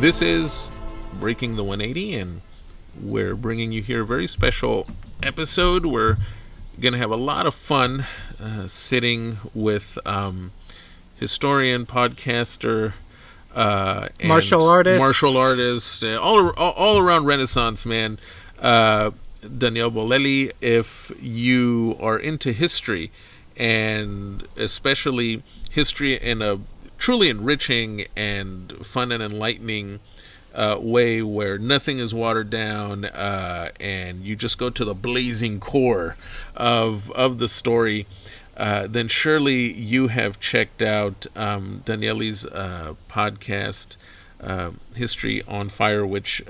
This is Breaking the 180, and we're bringing you here a very special episode. We're going to have a lot of fun sitting with historian, podcaster, and martial artist, all around Renaissance man, Daniele Bolelli. If you are into history, and especially history in a truly enriching and fun and enlightening way where nothing is watered down, and you just go to the blazing core of the story, then surely you have checked out Daniele's podcast, History on Fire, which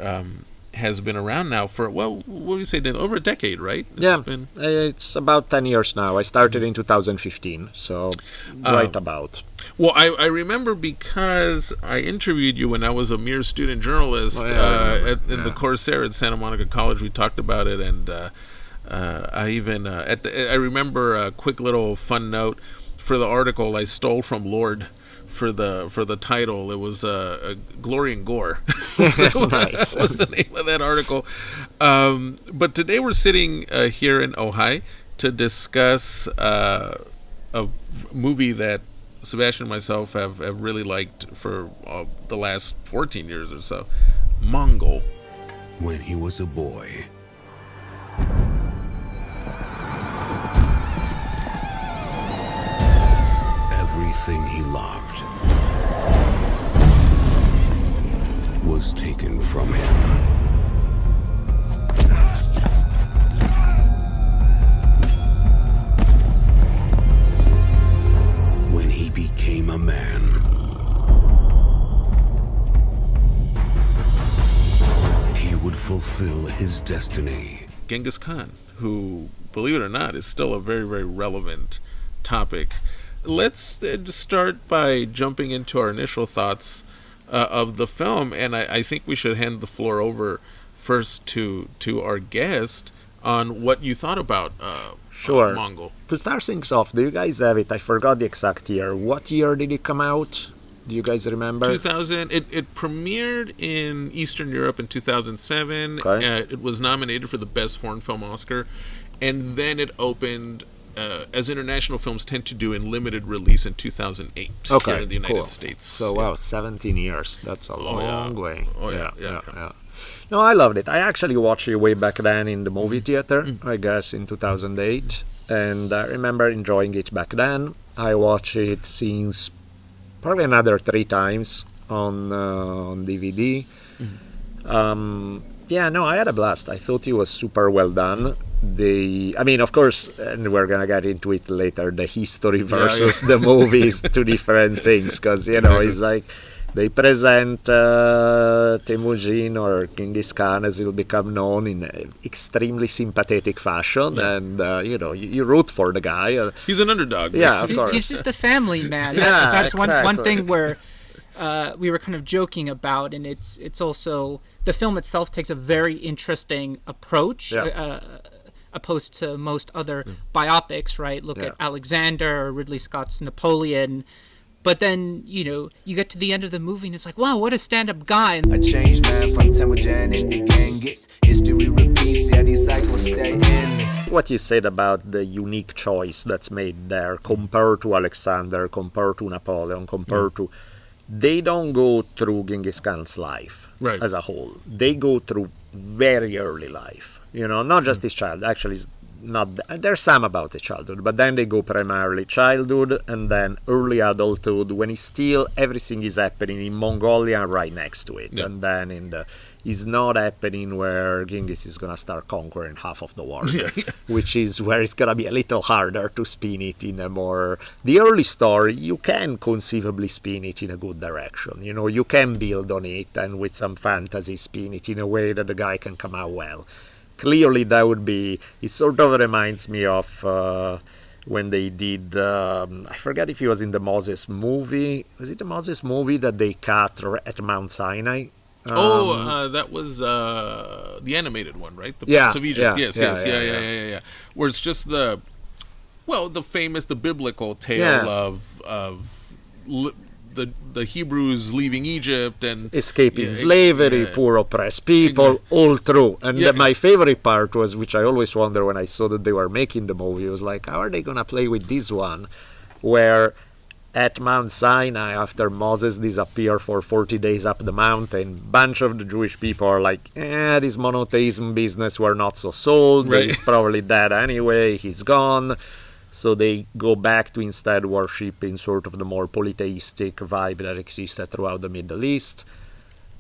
has been around now for, well, what do you say, over a decade, right? It's about 10 years now. I started in 2015, so right about. Well, I remember because I interviewed you when I was a mere student journalist in the Corsair at Santa Monica College. We talked about it, and I remember a quick little fun note for the article I stole from Lord for the title. It was Glory and Gore. was the name of that article. But today we're sitting here in Ojai to discuss a movie that Sebastian and myself have really liked for the last 14 years or so, Mongol. When he was a boy, everything he loved was taken from him. When he became a man, he would fulfill his destiny. Genghis Khan, who, believe it or not, is still a very, very relevant topic. Let's start by jumping into our initial thoughts of the film, and I think we should hand the floor over first to our guest on what you thought about Mongol. To start things off, do you guys have it? I forgot the exact year. What year did it come out? Do you guys remember? 2000. It premiered in Eastern Europe in 2007. Okay. It was nominated for the Best Foreign Film Oscar, and then it opened, as international films tend to do, in limited release in 2008 here in the United States. So, wow, 17 years. That's a long way. Oh, yeah. No, I loved it. I actually watched it way back then in the movie theater, I guess, in 2008. And I remember enjoying it back then. I watched it since probably another 3 times on DVD. I had a blast. I thought it was super well done. Of course, and we're going to get into it later, the history versus the movie is 2 different things, because, it's like they present Temujin or Genghis Khan, as he'll become known, in an extremely sympathetic fashion, and, you root for the guy. He's an underdog. Yeah, of course. He's just a family man. That's exactly. one thing where we were kind of joking about, and it's also, the film itself takes a very interesting approach, opposed to most other biopics, right? Look at Alexander or Ridley Scott's Napoleon. But then, you get to the end of the movie and it's like, wow, what a stand-up guy. A changed man from Temujin in the Genghis. History repeats, these cycles stay endless. What you said about the unique choice that's made there, compared to Alexander, compared to Napoleon, compared to... They don't go through Genghis Khan's life as a whole. They go through very early life. Not just his child. Actually, there's some about his childhood, but then they go primarily childhood and then early adulthood, when everything is happening in Mongolia right next to it. And then it's not happening where Genghis is going to start conquering half of the world, which is where it's going to be a little harder to spin it in a more... The early story, you can conceivably spin it in a good direction. You can build on it and with some fantasy spin it in a way that the guy can come out well. Clearly, that would be... It sort of reminds me of when they did... I forget if it was in the Moses movie. Was it the Moses movie that they cut at Mount Sinai? That was the animated one, right? The Prince of Egypt. Yeah. Where it's just the biblical tale of the Hebrews leaving Egypt and escaping slavery, poor oppressed people, all through. And my favorite part was, which I always wonder when I saw that they were making the movie, was like, how are they gonna play with this one, where at Mount Sinai, after Moses disappeared for 40 days up the mountain, bunch of the Jewish people are like, this monotheism business, we're not so sold. Right. He's probably dead anyway, he's gone. So they go back to instead worshipping sort of the more polytheistic vibe that existed throughout the Middle East.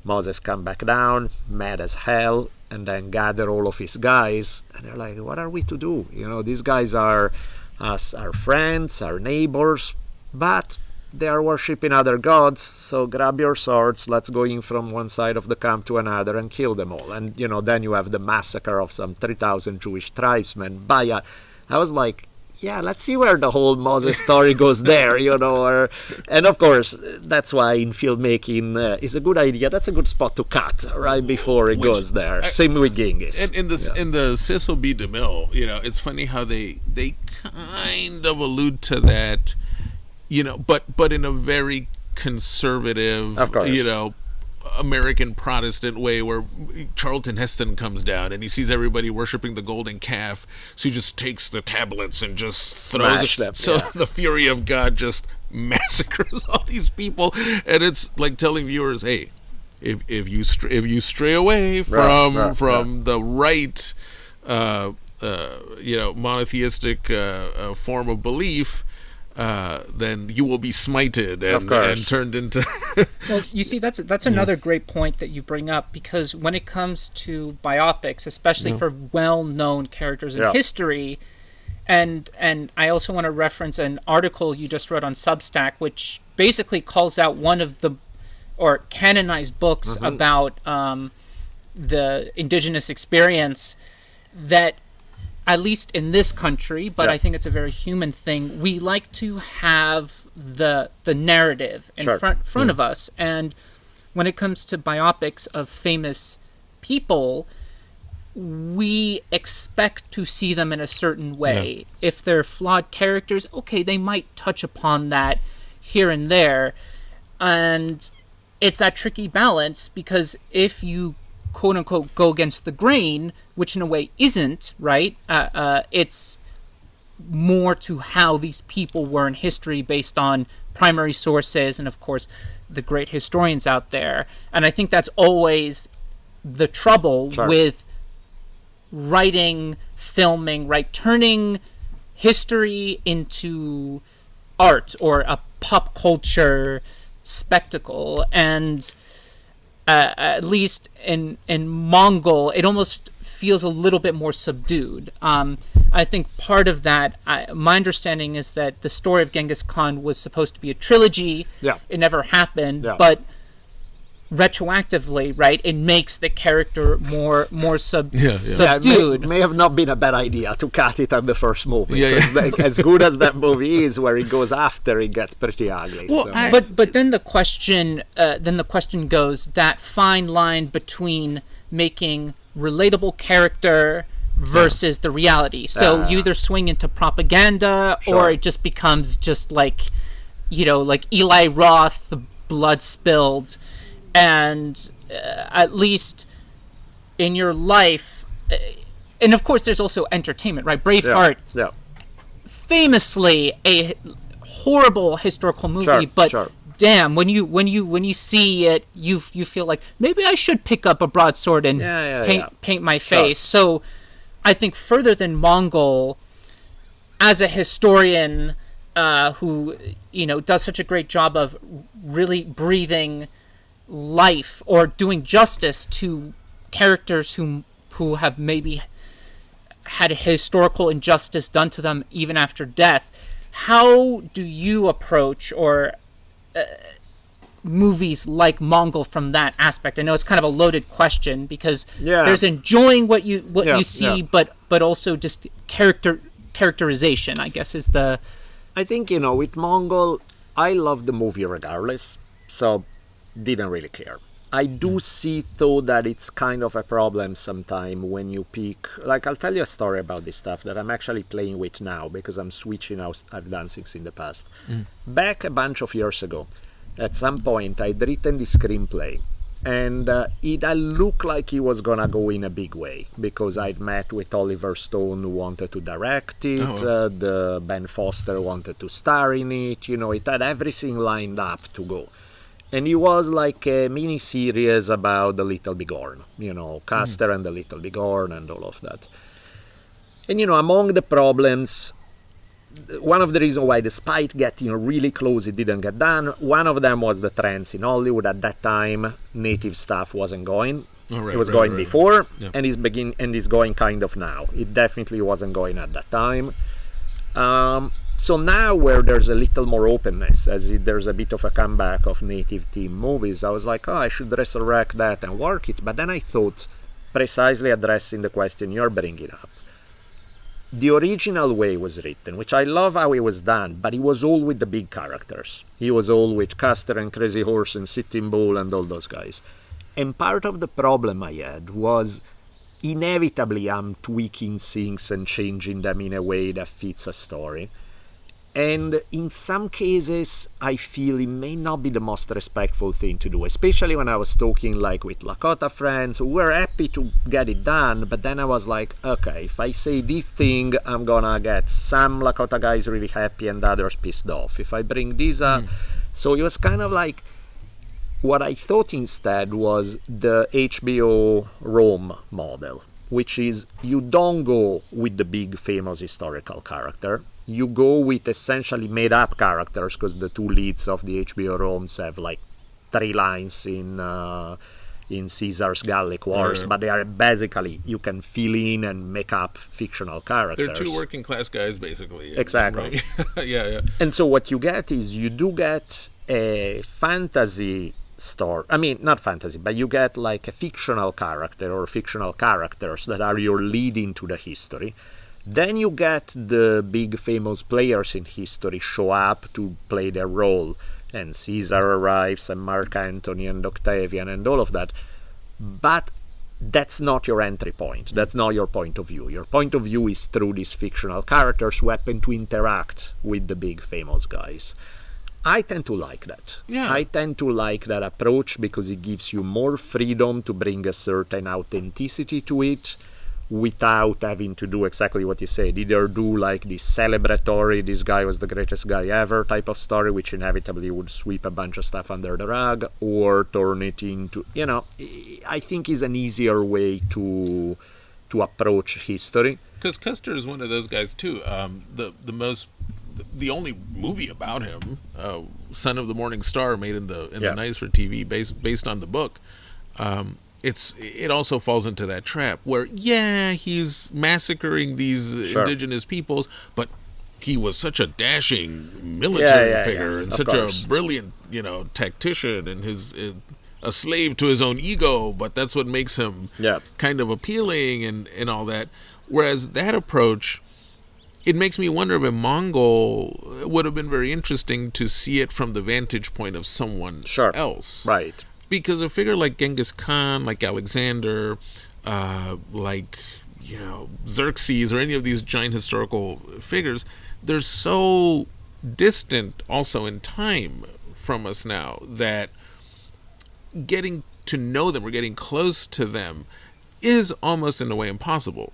Moses come back down, mad as hell, and then gather all of his guys, and they're like, what are we to do? These guys are us, our friends, our neighbors, but they are worshipping other gods, so grab your swords, let's go in from one side of the camp to another and kill them all. And, then you have the massacre of some 3,000 Jewish tribesmen. I was like, let's see where the whole Moses story goes there, and of course, that's why in filmmaking is a good idea. That's a good spot to cut right before it goes there. Same with Genghis. In the Cecil B. DeMille, it's funny how they kind of allude to that, but in a very conservative, of course. American Protestant way, where Charlton Heston comes down and he sees everybody worshiping the golden calf, so he just takes the tablets and just throws them. So the fury of God just massacres all these people, and it's like telling viewers, hey, if you stray away from the right monotheistic form of belief, then you will be smited and turned into. Well, you see, that's another great point that you bring up, because when it comes to biopics, especially for well-known characters in history, and I also want to reference an article you just wrote on Substack, which basically calls out one of the canonized books about the indigenous experience that, at least in this country, but I think it's a very human thing, we like to have the narrative in front of us. And when it comes to biopics of famous people, we expect to see them in a certain way. If they're flawed characters, okay, they might touch upon that here and there. And it's that tricky balance, because if you quote unquote go against the grain, which in a way isn't, right? It's more to how these people were in history based on primary sources and, of course, the great historians out there. And I think that's always the trouble with writing, filming, right? Turning history into art or a pop culture spectacle. And at least in Mongol, it almost feels a little bit more subdued. I think part of that, my understanding is that the story of Genghis Khan was supposed to be a trilogy. It never happened, but retroactively, right, it makes the character more subdued. It may have not been a bad idea to cut it at the first movie. As good as that movie is, where it goes after, it gets pretty ugly. Well, but then the question goes, that fine line between making relatable character versus the reality. So you either swing into propaganda, or it just becomes just like Eli Roth, the blood spilled. And at least in your life, and of course there's also entertainment, right? Braveheart, famously a horrible historical movie, damn, when you see it, you feel like maybe I should pick up a broadsword and paint my face. So I think further than Mongol, as a historian who does such a great job of really breathing life or doing justice to characters who have maybe had a historical injustice done to them even after death, how do you approach movies like Mongol from that aspect? I know it's kind of a loaded question, because there's enjoying what you see, but also just characterization, I guess, is the. I think with Mongol, I love the movie regardless, so didn't really care. I do see, though, that it's kind of a problem sometime when you pick... Like, I'll tell you a story about this stuff that I'm actually playing with now, because I'm switching out. I've done things in the past. Back a bunch of years ago, at some point, I'd written this screenplay, and it looked like it was gonna go in a big way, because I'd met with Oliver Stone, who wanted to direct it, the Ben Foster wanted to star in it, you know, it had everything lined up to go. And it was like a mini-series about the Little Bigorn, you know, Custer and the Little Bigorn and all of that. And, you know, among the problems, one of the reasons why, despite getting really close, it didn't get done, one of them was the trends in Hollywood. At that time, native stuff wasn't going. It was going before, and it's going kind of now. It definitely wasn't going at that time. So now, where there's a little more openness, there's a bit of a comeback of native theme movies, I was like, I should resurrect that and work it. But then I thought, precisely addressing the question you're bringing up, the original way was written, which I love how it was done, but it was all with the big characters. It was all with Custer and Crazy Horse and Sitting Bull and all those guys. And part of the problem I had was, inevitably I'm tweaking things and changing them in a way that fits a story. And in some cases, I feel it may not be the most respectful thing to do, especially when I was talking like with Lakota friends who were happy to get it done, but then I was like, okay, if I say this thing, I'm gonna get some Lakota guys really happy and others pissed off. If I bring this up, so it was kind of like, what I thought instead was the HBO Rome model, which is you don't go with the big famous historical character. You go with essentially made-up characters, because the two leads of the HBO Romes have like 3 lines in Caesar's Gallic Wars, but they are basically, you can fill in and make up fictional characters. They're 2 working class guys, basically. Exactly. Right? Yeah. And so what you get is, you do get a fantasy story. I mean, not fantasy, but you get like a fictional character or fictional characters that are your lead into the history. Then you get the big famous players in history show up to play their role, and Caesar arrives, and Mark Antony and Octavian and all of that. But that's not your entry point. That's not your point of view. Your point of view is through these fictional characters who happen to interact with the big famous guys. I tend to like that. I tend to like that approach, because it gives you more freedom to bring a certain authenticity to it, without having to do exactly what you said. Either do like this celebratory, this guy was the greatest guy ever type of story, which inevitably would sweep a bunch of stuff under the rug, or turn it into, you know, I think is an easier way to approach history. Because Custer is one of those guys too. The only movie about him, Son of the Morning Star, made in the 90s for TV, based on the book. It also falls into that trap where, he's massacring these indigenous peoples, but he was such a dashing military figure and such a brilliant, tactician, and a slave to his own ego, but that's what makes him kind of appealing and all that. Whereas that approach, it makes me wonder if a Mongol would have been very interesting to see it from the vantage point of someone else. Right. Because a figure like Genghis Khan, like Alexander, Xerxes, or any of these giant historical figures, they're so distant also in time from us now that getting to know them or getting close to them is almost in a way impossible.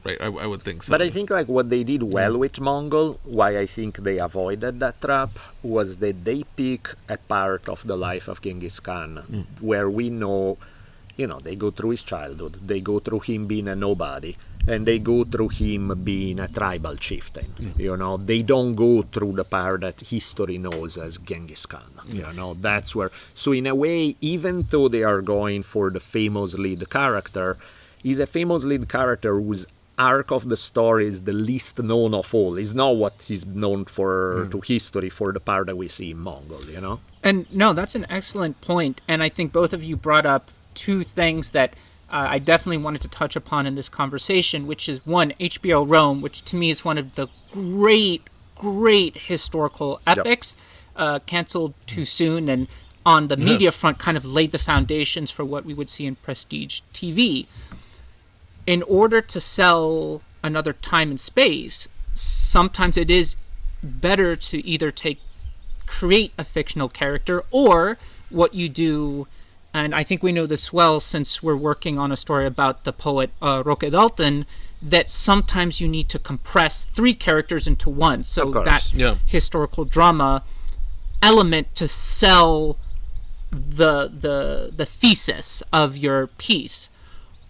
Right, I would think so. But I think like what they did well with Mongol, why I think they avoided that trap, was that they pick a part of the life of Genghis Khan where we know, they go through his childhood, they go through him being a nobody, and they go through him being a tribal chieftain. They don't go through the part that history knows as Genghis Khan. That's where. So in a way, even though they are going for the famous lead character, he's a famous lead character whose arc of the story is the least known of all. It's not what he's known for to history for the part that we see in Mongol, And no, that's an excellent point. And I think both of you brought up 2 things that I definitely wanted to touch upon in this conversation, which is one, HBO Rome, which to me is one of the great historical epics, canceled too soon. And on the media front kind of laid the foundations for what we would see in prestige TV. In order to sell another time and space, sometimes it is better to either create a fictional character, or what you do, and I think we know this well since we're working on a story about the poet Roque Dalton, that sometimes you need to compress 3 characters into one. So that historical drama element to sell the thesis of your piece.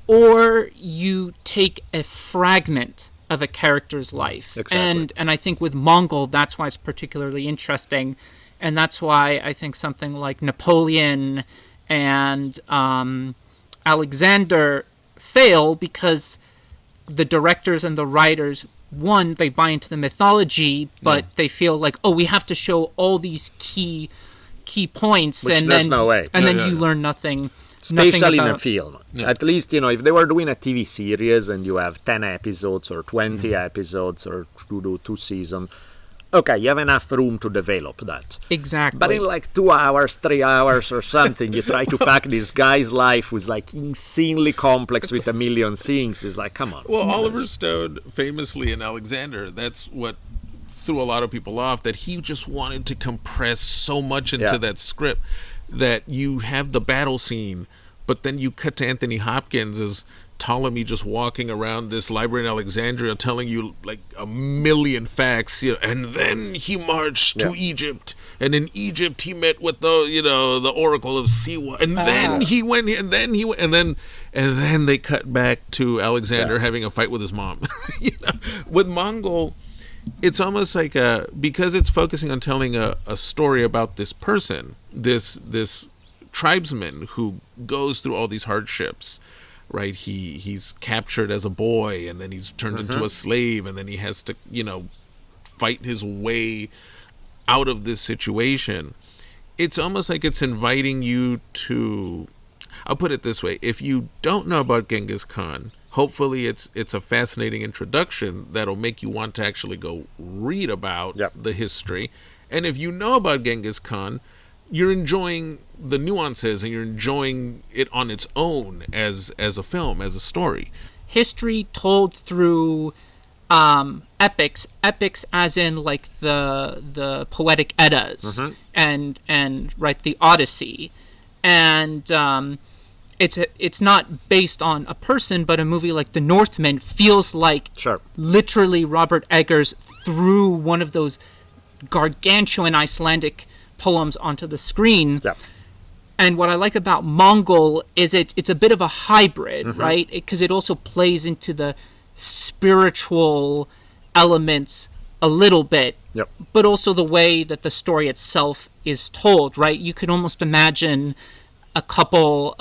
Or you take a fragment of a character's life. Exactly. And I think with Mongol, that's why it's particularly interesting. And that's why I think something like Napoleon and Alexander fail, because the directors and the writers, one, they buy into the mythology, but they feel like, oh, we have to show all these key points, which and there's then no way. You learn nothing. Especially in a film. At least, if they were doing a TV series and you have 10 episodes or 20 episodes or you do 2 seasons, okay, you have enough room to develop that. Exactly. But in 2 hours, 3 hours or something, you try to pack this guy's life with insanely complex with a million things. It's like, come on. Well, Oliver Stone famously in Alexander, that's what threw a lot of people off, that he just wanted to compress so much into that script that you have the battle scene, but then you cut to Anthony Hopkins as Ptolemy just walking around this library in Alexandria telling you a million facts, and then he marched to Egypt, and in Egypt he met with the oracle of Siwa, and then he went, and then they cut back to Alexander having a fight with his mom. With Mongol, it's almost like because it's focusing on telling a story about this person, this tribesman who goes through all these hardships, right? He's captured as a boy, and then he's turned into a slave, and then he has to fight his way out of this situation. It's almost like it's inviting you to, I'll put it this way, if you don't know about Genghis Khan, hopefully it's a fascinating introduction that'll make you want to actually go read about the history. And if you know about Genghis Khan, you're enjoying the nuances and you're enjoying it on its own as a film, as a story. History told through epics as in the poetic Eddas and the Odyssey. And it's not based on a person, but a movie like The Northman feels like literally Robert Eggers threw one of those gargantuan Icelandic poems onto the screen. And what I like about Mongol is it's a bit of a hybrid, right? Because it also plays into the spiritual elements a little bit, but also the way that the story itself is told, right? You could almost imagine a couple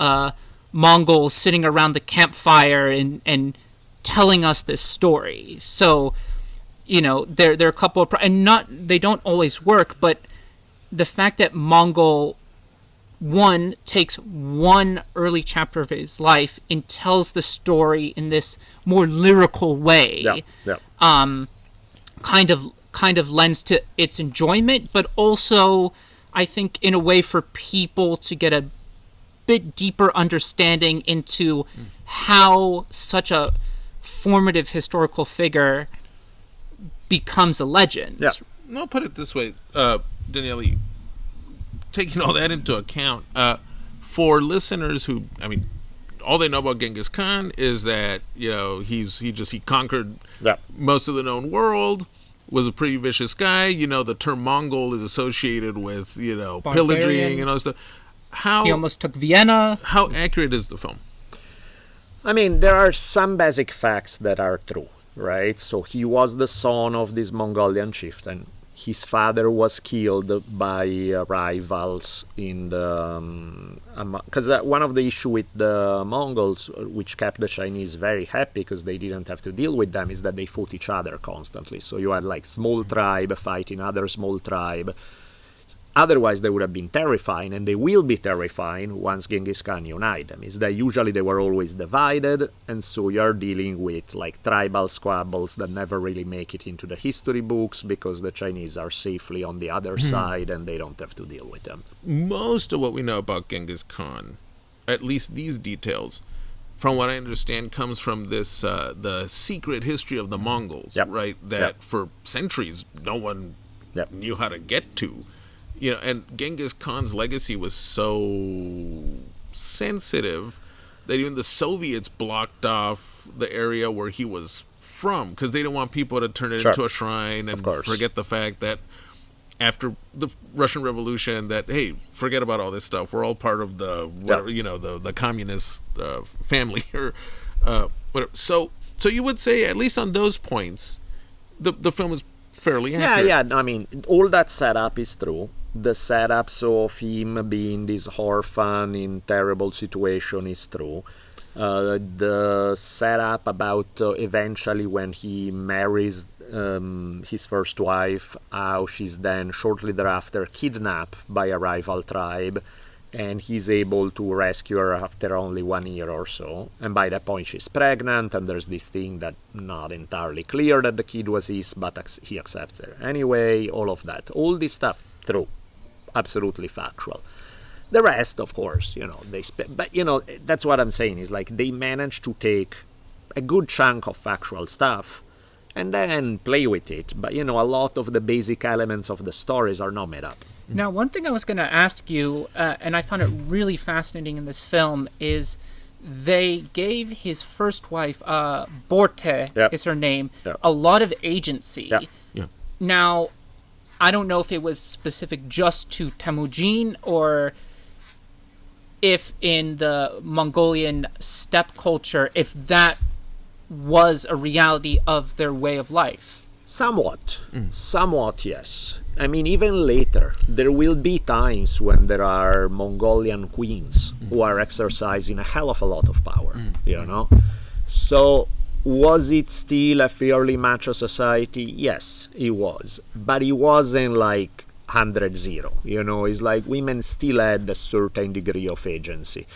Mongols sitting around the campfire and telling us this story. So, there are a couple of, and they don't always work, but the fact that Mongol takes one early chapter of his life and tells the story in this more lyrical way, kind of lends to its enjoyment, but also I think in a way for people to get a bit deeper understanding into how such a formative historical figure becomes a legend. I'll put it this way, Danielle, taking all that into account, for listeners who, all they know about Genghis Khan is that he conquered most of the known world, was a pretty vicious guy. The term Mongol is associated with pillaging and all that stuff. He almost took Vienna. How accurate is the film? There are some basic facts that are true, right? So he was the son of this Mongolian chieftain. His father was killed by rivals in the... Because one of the issue with the Mongols, which kept the Chinese very happy because they didn't have to deal with them, is that they fought each other constantly. So you had small tribe fighting other small tribe. Otherwise, they would have been terrifying, and they will be terrifying once Genghis Khan unite them. Is that usually they were always divided, and so you're dealing with like tribal squabbles that never really make it into the history books because the Chinese are safely on the other side and they don't have to deal with them. Most of what we know about Genghis Khan, at least these details, from what I understand, comes from this the secret history of the Mongols, right? That for centuries no one knew how to get to. You know, and Genghis Khan's legacy was so sensitive that even the Soviets blocked off the area where he was from because they didn't want people to turn it into a shrine and forget the fact that after the Russian Revolution that, hey, forget about all this stuff. We're all part of the, whatever, you know, the communist family or whatever. So you would say, at least on those points, the film is fairly accurate. Yeah. I mean, all that setup is true. The setups of him being this orphan in terrible situation is true. The setup about eventually when he marries his first wife, how she's then shortly thereafter kidnapped by a rival tribe, and he's able to rescue her after only 1 year or so. And by that point she's pregnant, and there's this thing that not entirely clear that the kid was his, but he accepts her anyway. All of that, all this stuff, true, absolutely factual. The rest, of course, you know, but you know, that's what I'm saying is like they managed to take a good chunk of factual stuff and then play with it. But you know, a lot of the basic elements of the stories are not made up. Now, one thing I was going to ask you, and I found it really fascinating in this film, is they gave his first wife, Borte is her name, a lot of agency. Now, I don't know if it was specific just to Temujin or if in the Mongolian steppe culture, if that was a reality of their way of life. Somewhat, yes. I mean, even later, there will be times when there are Mongolian queens who are exercising a hell of a lot of power, you know? So, was it still a fairly macho society? Yes, it was. But it wasn't like 100-0, you know? It's like women still had a certain degree of agency.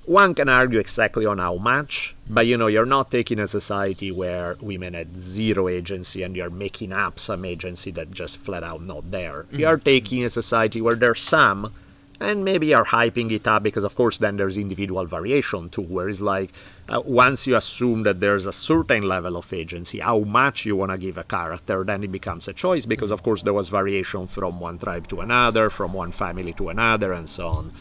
One can argue exactly on how much, but you know, you're not taking a society where women had zero agency and you're making up some agency that just flat out not there. You're taking a society where there's some, and maybe you're hyping it up because of course then there's individual variation too, where it's like once you assume that there's a certain level of agency, how much you want to give a character, then it becomes a choice because of course there was variation from one tribe to another, from one family to another, and so on.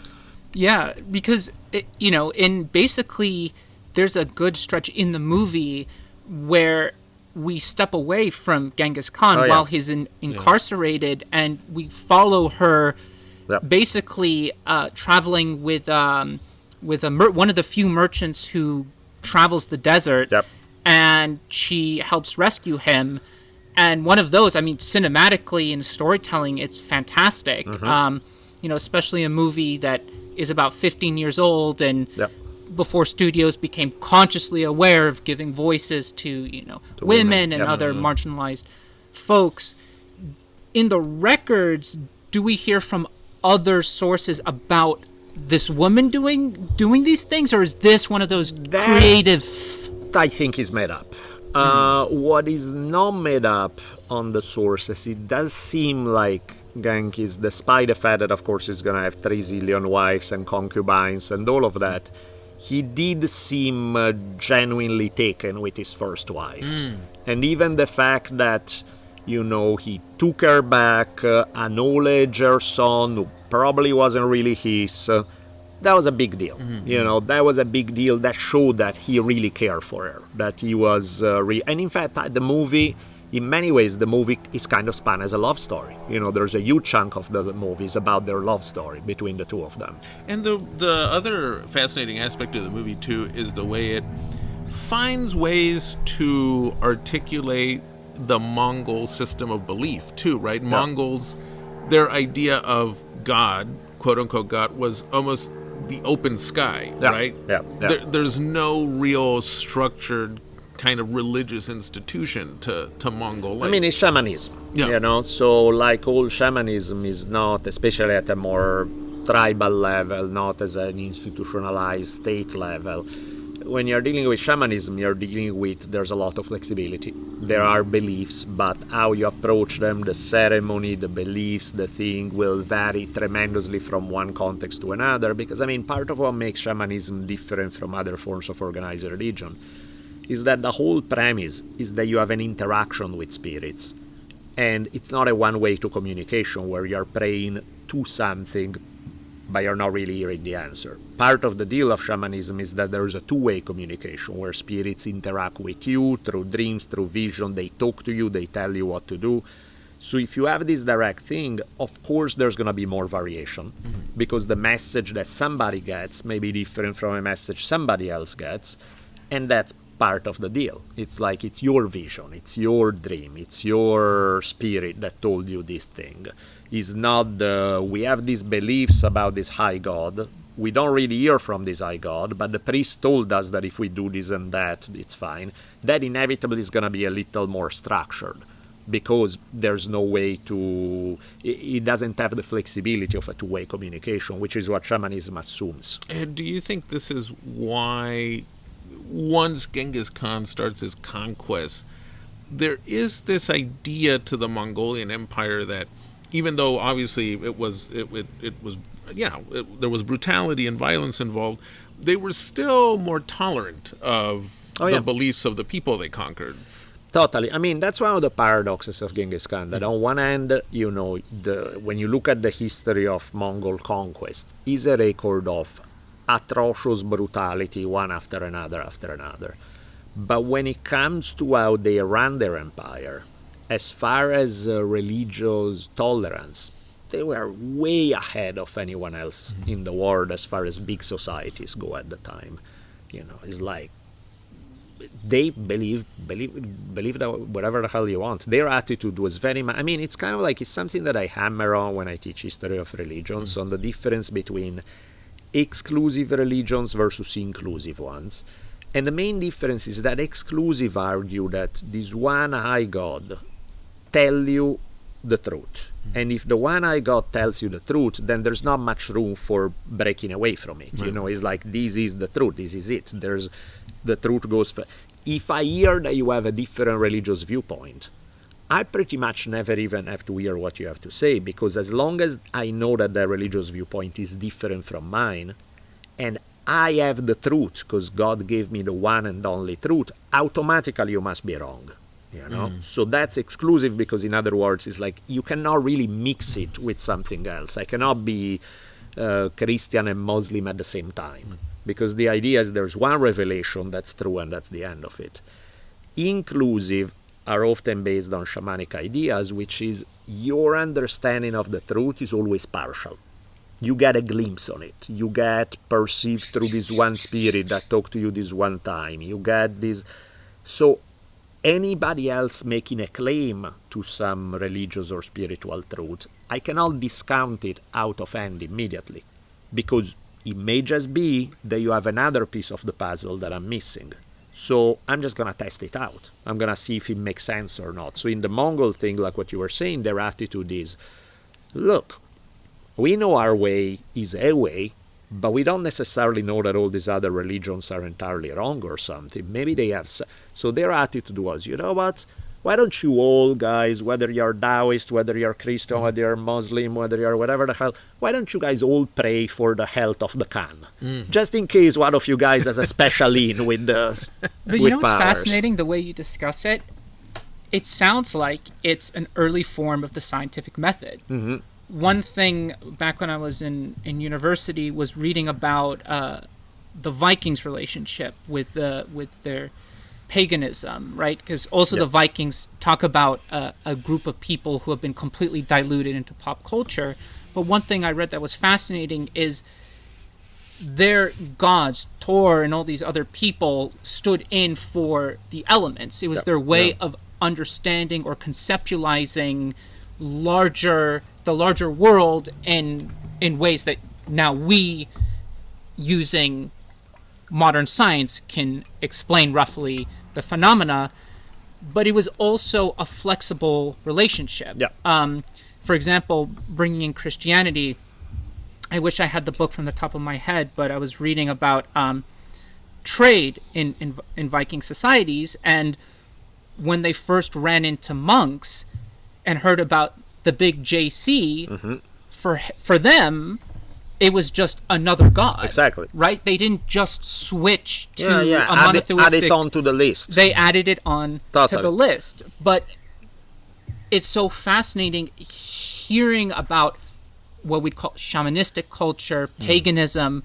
Yeah, because, you know, in basically, there's a good stretch in the movie where we step away from Genghis Khan while he's incarcerated, and we follow her basically traveling with one of the few merchants who travels the desert, and she helps rescue him. And one of those, I mean, cinematically in storytelling, it's fantastic. You know, especially a movie that is about 15 years old and before studios became consciously aware of giving voices to, you know, to women and other marginalized folks. In the records, do we hear from other sources about this woman doing these things, or is this one of those creative? I think is made up. What is not made up on the sources, it does seem like Genghis, despite the fact that of course he's gonna have 3 zillion wives and concubines and all of that, he did seem genuinely taken with his first wife. And even the fact that, you know, he took her back, acknowledged her son who probably wasn't really his, that was a big deal. You know, that was a big deal. That showed that he really cared for her, that he was and in fact the movie, in many ways, the movie is kind of spun as a love story. You know, there's a huge chunk of the movie is about their love story between the two of them. And the other fascinating aspect of the movie, too, is the way it finds ways to articulate the Mongol system of belief, too, right? Mongols, their idea of God, quote-unquote God, was almost the open sky, right? There's no real structured kind of religious institution to Mongol life. I mean, it's shamanism, so like all shamanism is not, especially at a more tribal level, not as an institutionalized state level. When you're dealing with shamanism, you're dealing with, there's a lot of flexibility. There are beliefs, but how you approach them, the ceremony, the beliefs, the thing will vary tremendously from one context to another. Because, I mean, part of what makes shamanism different from other forms of organized religion is that the whole premise is that you have an interaction with spirits. And it's not a one-way to communication where you're praying to something but you're not really hearing the answer. Part of the deal of shamanism is that there's a two-way communication where spirits interact with you through dreams, through vision, they talk to you, they tell you what to do. So if you have this direct thing, of course there's going to be more variation because the message that somebody gets may be different from a message somebody else gets, and that's part of the deal. It's like it's your vision, it's your dream, it's your spirit that told you this thing. Is not we have these beliefs about this high god. We don't really hear from this high god, but the priest told us that if we do this and that, it's fine. That inevitably is going to be a little more structured because there's no way to... It doesn't have the flexibility of a two-way communication, which is what shamanism assumes. And do you think this is why once Genghis Khan starts his conquest, there is this idea to the Mongolian Empire that even though obviously there was brutality and violence involved, they were still more tolerant of the beliefs of the people they conquered. Totally. I mean, that's one of the paradoxes of Genghis Khan, that on one hand, when you look at the history of Mongol conquest, is a record of atrocious brutality one after another. But when it comes to how they ran their empire, as far as religious tolerance, they were way ahead of anyone else in the world as far as big societies go at the time. It's like they believed that whatever the hell you want. Their attitude was very I mean, it's kind of like, it's something that I hammer on when I teach history of religions, on the difference between exclusive religions versus inclusive ones. And the main difference is that exclusive argue that this one high god tell you the truth. And if the one high god tells you the truth, then there's not much room for breaking away from it. It's like, this is the truth, this is it. The truth goes... If I hear that you have a different religious viewpoint, I pretty much never even have to hear what you have to say, because as long as I know that the religious viewpoint is different from mine, and I have the truth, because God gave me the one and only truth, automatically you must be wrong. So that's exclusive, because in other words, it's like you cannot really mix it with something else. I cannot be Christian and Muslim at the same time, because the idea is there's one revelation that's true and that's the end of it. Inclusive are often based on shamanic ideas, which is your understanding of the truth is always partial. You get a glimpse on it. You get perceived through this one spirit that talked to you this one time. You get this. So anybody else making a claim to some religious or spiritual truth, I cannot discount it out of hand immediately, because it may just be that you have another piece of the puzzle that I'm missing. So I'm just going to test it out. I'm going to see if it makes sense or not. So in the Mongol thing, like what you were saying, their attitude is, look, we know our way is a way, but we don't necessarily know that all these other religions are entirely wrong or something. Maybe they have... So their attitude was, you know what? Why don't you all guys, whether you're Taoist, whether you're Christian, whether you're Muslim, whether you're whatever the hell, why don't you guys all pray for the health of the Khan? Just in case one of you guys has a special lean with the But you know what's fascinating? The way you discuss it, it sounds like it's an early form of the scientific method. One thing back when I was in university was reading about the Vikings' relationship with their paganism, right? Because also the Vikings talk about a group of people who have been completely diluted into pop culture. But one thing I read that was fascinating is their gods, Thor and all these other people, stood in for the elements. It was their way of understanding or conceptualizing the larger world in ways that now we, using modern science, can explain roughly the phenomena, but it was also a flexible relationship. Yeah. For example, bringing in Christianity, I wish I had the book from the top of my head, but I was reading about trade in Viking societies, and when they first ran into monks and heard about the big JC, for them, it was just another god. Exactly. Right? They didn't just switch to a Add monotheistic... it on to the list. They added it on Totally. to the list. But it's so fascinating hearing about what we'd call shamanistic culture, paganism,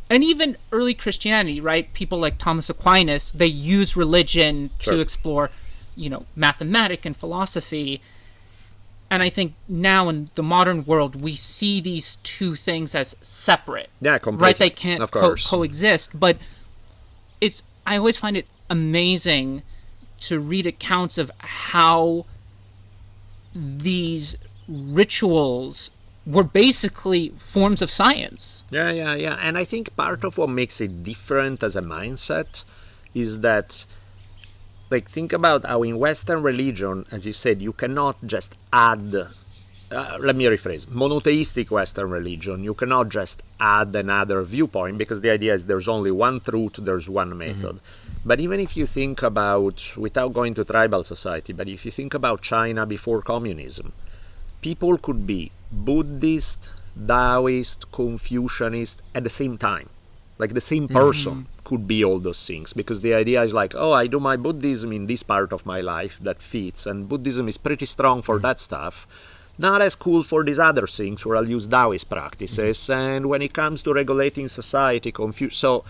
and even early Christianity, right? People like Thomas Aquinas, they use religion to explore, mathematics and philosophy. And I think now in the modern world, we see these two things as separate. Yeah, completely. Right? They can't Of course. coexist. But I always find it amazing to read accounts of how these rituals were basically forms of science. Yeah. And I think part of what makes it different as a mindset is that, think about how in Western religion, as you said, you cannot just add, let me rephrase, monotheistic Western religion, you cannot just add another viewpoint, because the idea is there's only one truth, there's one method. But even if you think about, without going to tribal society, but if you think about China before communism, people could be Buddhist, Taoist, Confucianist at the same time. Like the same person could be all those things, because the idea is I do my Buddhism in this part of my life that fits, and Buddhism is pretty strong for that stuff. Not as cool for these other things where I'll use Taoist practices, and when it comes to regulating society, so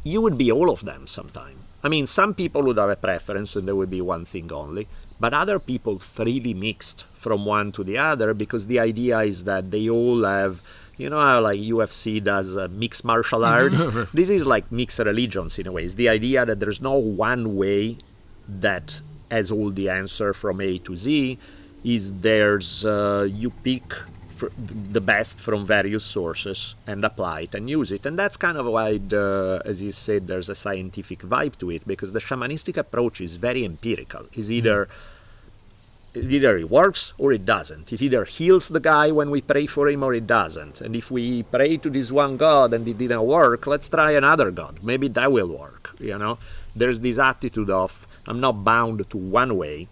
you would be all of them sometime. I mean, some people would have a preference and there would be one thing only, but other people freely mixed from one to the other, because the idea is that they all have, how UFC does mixed martial arts? This is like mixed religions in a way. It's the idea that there's no one way that has all the answer from A to Z. You pick the best from various sources and apply it and use it. And that's kind of why, as you said, there's a scientific vibe to it, because the shamanistic approach is very empirical. It's either it works or it doesn't. It either heals the guy when we pray for him or it doesn't. And if we pray to this one god and it didn't work, let's try another god. Maybe that will work, There's this attitude of, I'm not bound to one way.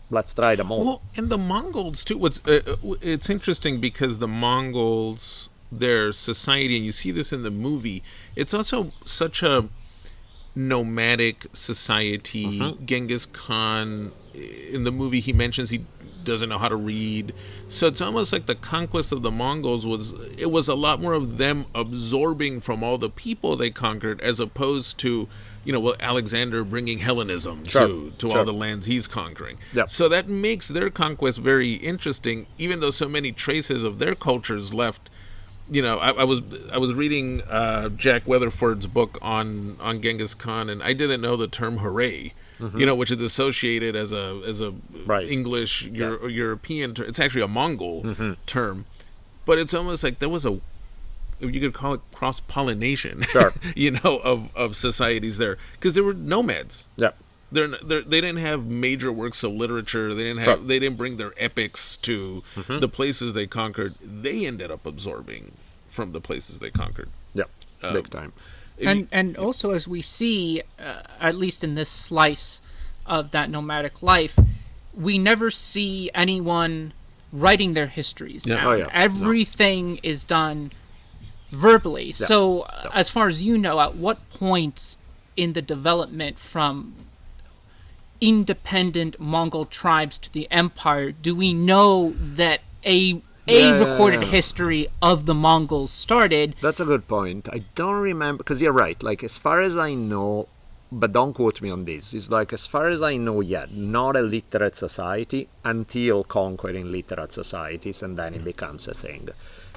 Let's try them all. Well, and the Mongols, too. It's interesting because the Mongols, their society, and you see this in the movie, it's also such a nomadic society. Genghis Khan, in the movie, he mentions he doesn't know how to read. So it's almost like the conquest of the Mongols was a lot more of them absorbing from all the people they conquered, as opposed to, Alexander bringing Hellenism to all the lands he's conquering. Yep. So that makes their conquest very interesting, even though so many traces of their cultures left. I was reading Jack Weatherford's book on Genghis Khan, and I didn't know the term hooray. Which is associated as a English European term. It's actually a Mongol term, but it's almost like there was you could call it cross-pollination, of societies there, because there were nomads. Yeah, they didn't have major works of literature. They didn't bring their epics to the places they conquered. They ended up absorbing from the places they conquered. Yeah, big time. And also, as we see, at least in this slice of that nomadic life, we never see anyone writing their histories down. Everything is done verbally. Yeah. So, as far as you know, at what point in the development from independent Mongol tribes to the empire do we know that a recorded history of the Mongols started? That's a good point. I don't remember, because you're right. As far as I know, but don't quote me on this, it's as far as I know, not a literate society until conquering literate societies, and then it becomes a thing.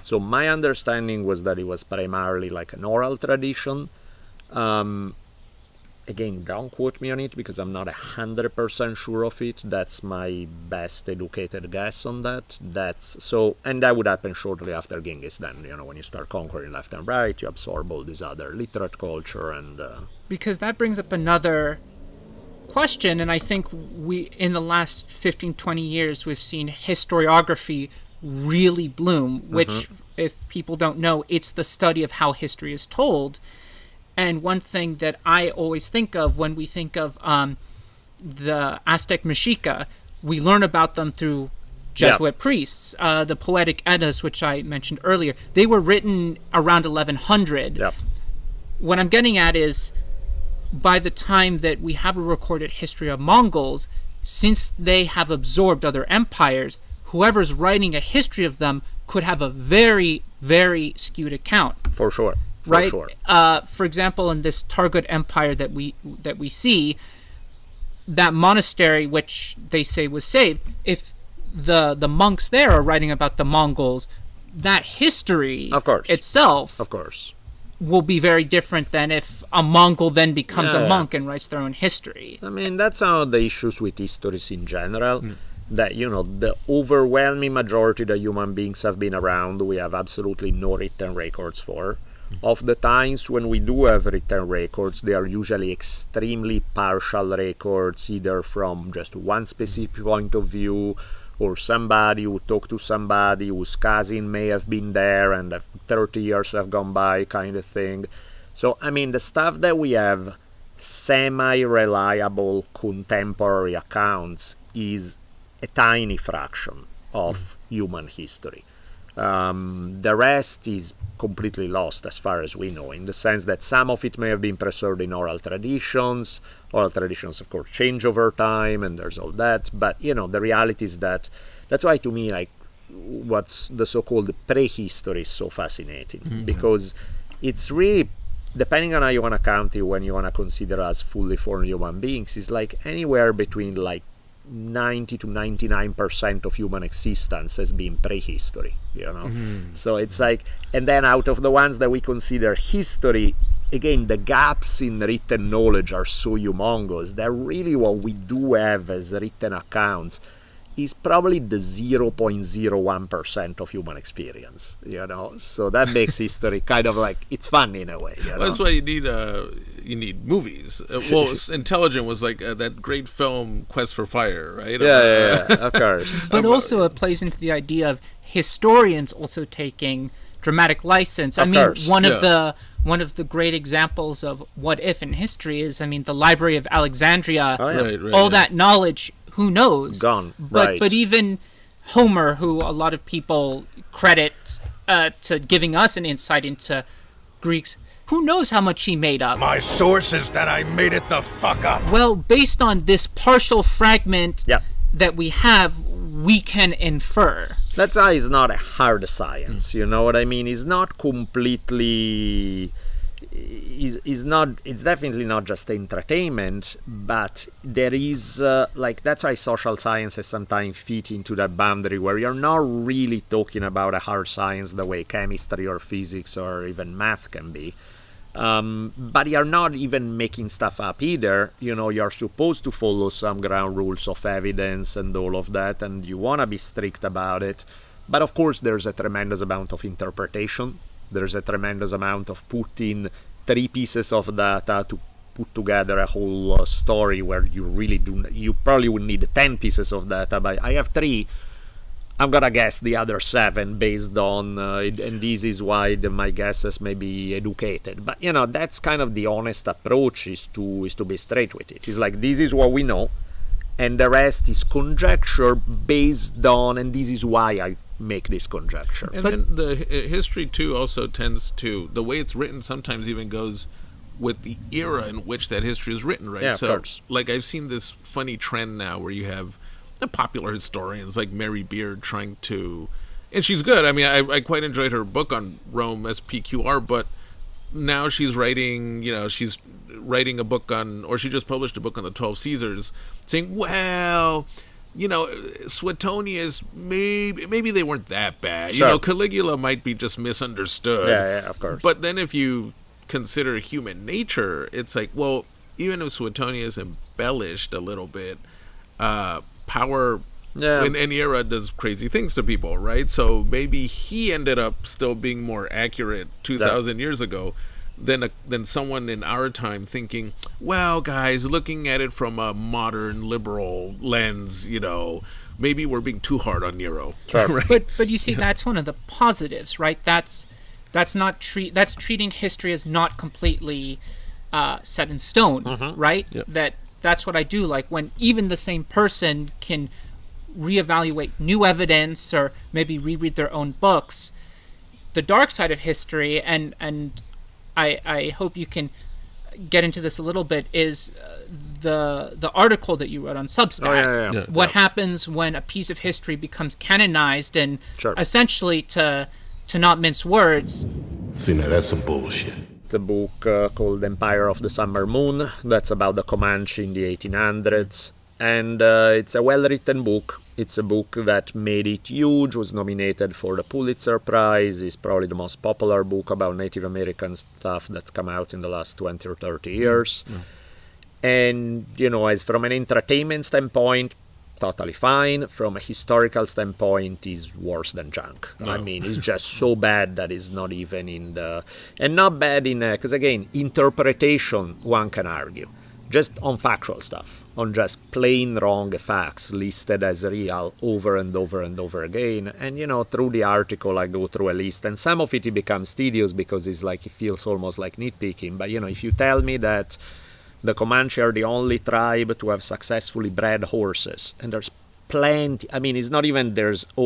So my understanding was that it was primarily an oral tradition. again, don't quote me on it because I'm not 100% sure of it. That's my best educated guess on that. And that would happen shortly after Genghis. Then, when you start conquering left and right, you absorb all this other literate culture and. Because that brings up another question, and I think in the last 15, 20 years, we've seen historiography really bloom, which, if people don't know, it's the study of how history is told. And one thing that I always think of when we think of the Aztec Mexica, we learn about them through Jesuit priests. The Poetic Eddas, which I mentioned earlier, they were written around 1100. Yep. What I'm getting at is, by the time that we have a recorded history of Mongols, since they have absorbed other empires, whoever's writing a history of them could have a very, very skewed account. For sure. Right. Sure. For example, in this Targut Empire that we see, that monastery which they say was saved, if the monks there are writing about the Mongols, that history itself, of course, will be very different than if a Mongol then becomes a monk and writes their own history. I mean, that's one of the issues with histories in general. That, the overwhelming majority of human beings have been around. We have absolutely no written records for. Of the times when we do have written records, they are usually extremely partial records, either from just one specific point of view, or somebody who talked to somebody whose cousin may have been there and 30 years have gone by, kind of thing. So, I mean, the stuff that we have semi-reliable contemporary accounts is a tiny fraction of human history. The rest is completely lost as far as we know, in the sense that some of it may have been preserved in oral traditions. Oral traditions, of course, change over time, and there's all that. But, the reality is that's why, to me, like, what's the so-called prehistory is so fascinating, because it's really, depending on how you want to count it, when you want to consider us fully formed human beings, is like anywhere between, like, 90 to 99% of human existence has been prehistory, So it's like, and then out of the ones that we consider history, again, the gaps in written knowledge are so humongous that really what we do have as written accounts is probably the 0.01% of human experience, So that makes history kind of like, it's fun in a way. Well, that's why you need movies. Intelligent was like that great film Quest for Fire, right? Yeah, of course. But also it plays into the idea of historians also taking dramatic license. I mean, one of the great examples of what if in history is, the Library of Alexandria, that knowledge, who knows? Gone. But even Homer, who a lot of people credit to giving us an insight into Greeks, who knows how much he made up? My source is that I made it the fuck up. Well, based on this partial fragment that we have, we can infer. That's why it's not a hard science, you know what I mean? It's not completely... It's definitely not just entertainment, but there is that's why social sciences sometimes fit into that boundary where you're not really talking about a hard science the way chemistry or physics or even math can be, but you're not even making stuff up either. You're supposed to follow some ground rules of evidence and all of that, and you want to be strict about it, but of course there's a tremendous amount of interpretation. There's a tremendous amount of putting 3 pieces of data to put together a whole story where you probably would need 10 pieces of data, but I have 3. I'm gonna guess the other 7 based on, and this is why my guesses may be educated. But that's kind of the honest approach, is to be straight with it. It's like, this is what we know, and the rest is conjecture based on, and this is why I make this conjecture. And then the history too also tends to, the way it's written sometimes even goes with the era in which that history is written, right? Yeah, so of course. Like, I've seen this funny trend now where you have the popular historians like Mary Beard trying to, and she's good. I quite enjoyed her book on Rome, SPQR, but now she's writing, she's writing a book on, or she just published a book on the 12 Caesars, saying, well, Suetonius, maybe they weren't that bad. Sure. Caligula might be just misunderstood. Yeah, of course. But then if you consider human nature, it's like, well, even if Suetonius embellished a little bit, power in any era does crazy things to people, right? So maybe he ended up still being more accurate 2,000 years ago than someone in our time thinking, well, guys, looking at it from a modern liberal lens, maybe we're being too hard on Nero. Sure. Right? But you see, that's one of the positives, right? That's treating history as not completely set in stone, right? Yep. That's what I do like, when even the same person can reevaluate new evidence or maybe reread their own books. The dark side of history, and I hope you can get into this a little bit, is the article that you wrote on Substack. What happens when a piece of history becomes canonized, and essentially, to not mince words. See, now that's some bullshit. The book called Empire of the Summer Moon, that's about the Comanche in the 1800s, and it's a well-written book. It's a book that made it huge, was nominated for the Pulitzer Prize, is probably the most popular book about Native American stuff that's come out in the last 20 or 30 years. And, as from an entertainment standpoint, totally fine. From a historical standpoint, is worse than junk. I mean, it's just so bad that it's not even in the... And not bad in... Because, again, interpretation, one can argue. Just on factual stuff, on just plain wrong facts listed as real over and over and over again. And, through the article, I go through a list, and some of it becomes tedious because it feels almost like nitpicking. But, if you tell me that the Comanche are the only tribe to have successfully bred horses, and there's plenty, I mean, it's not even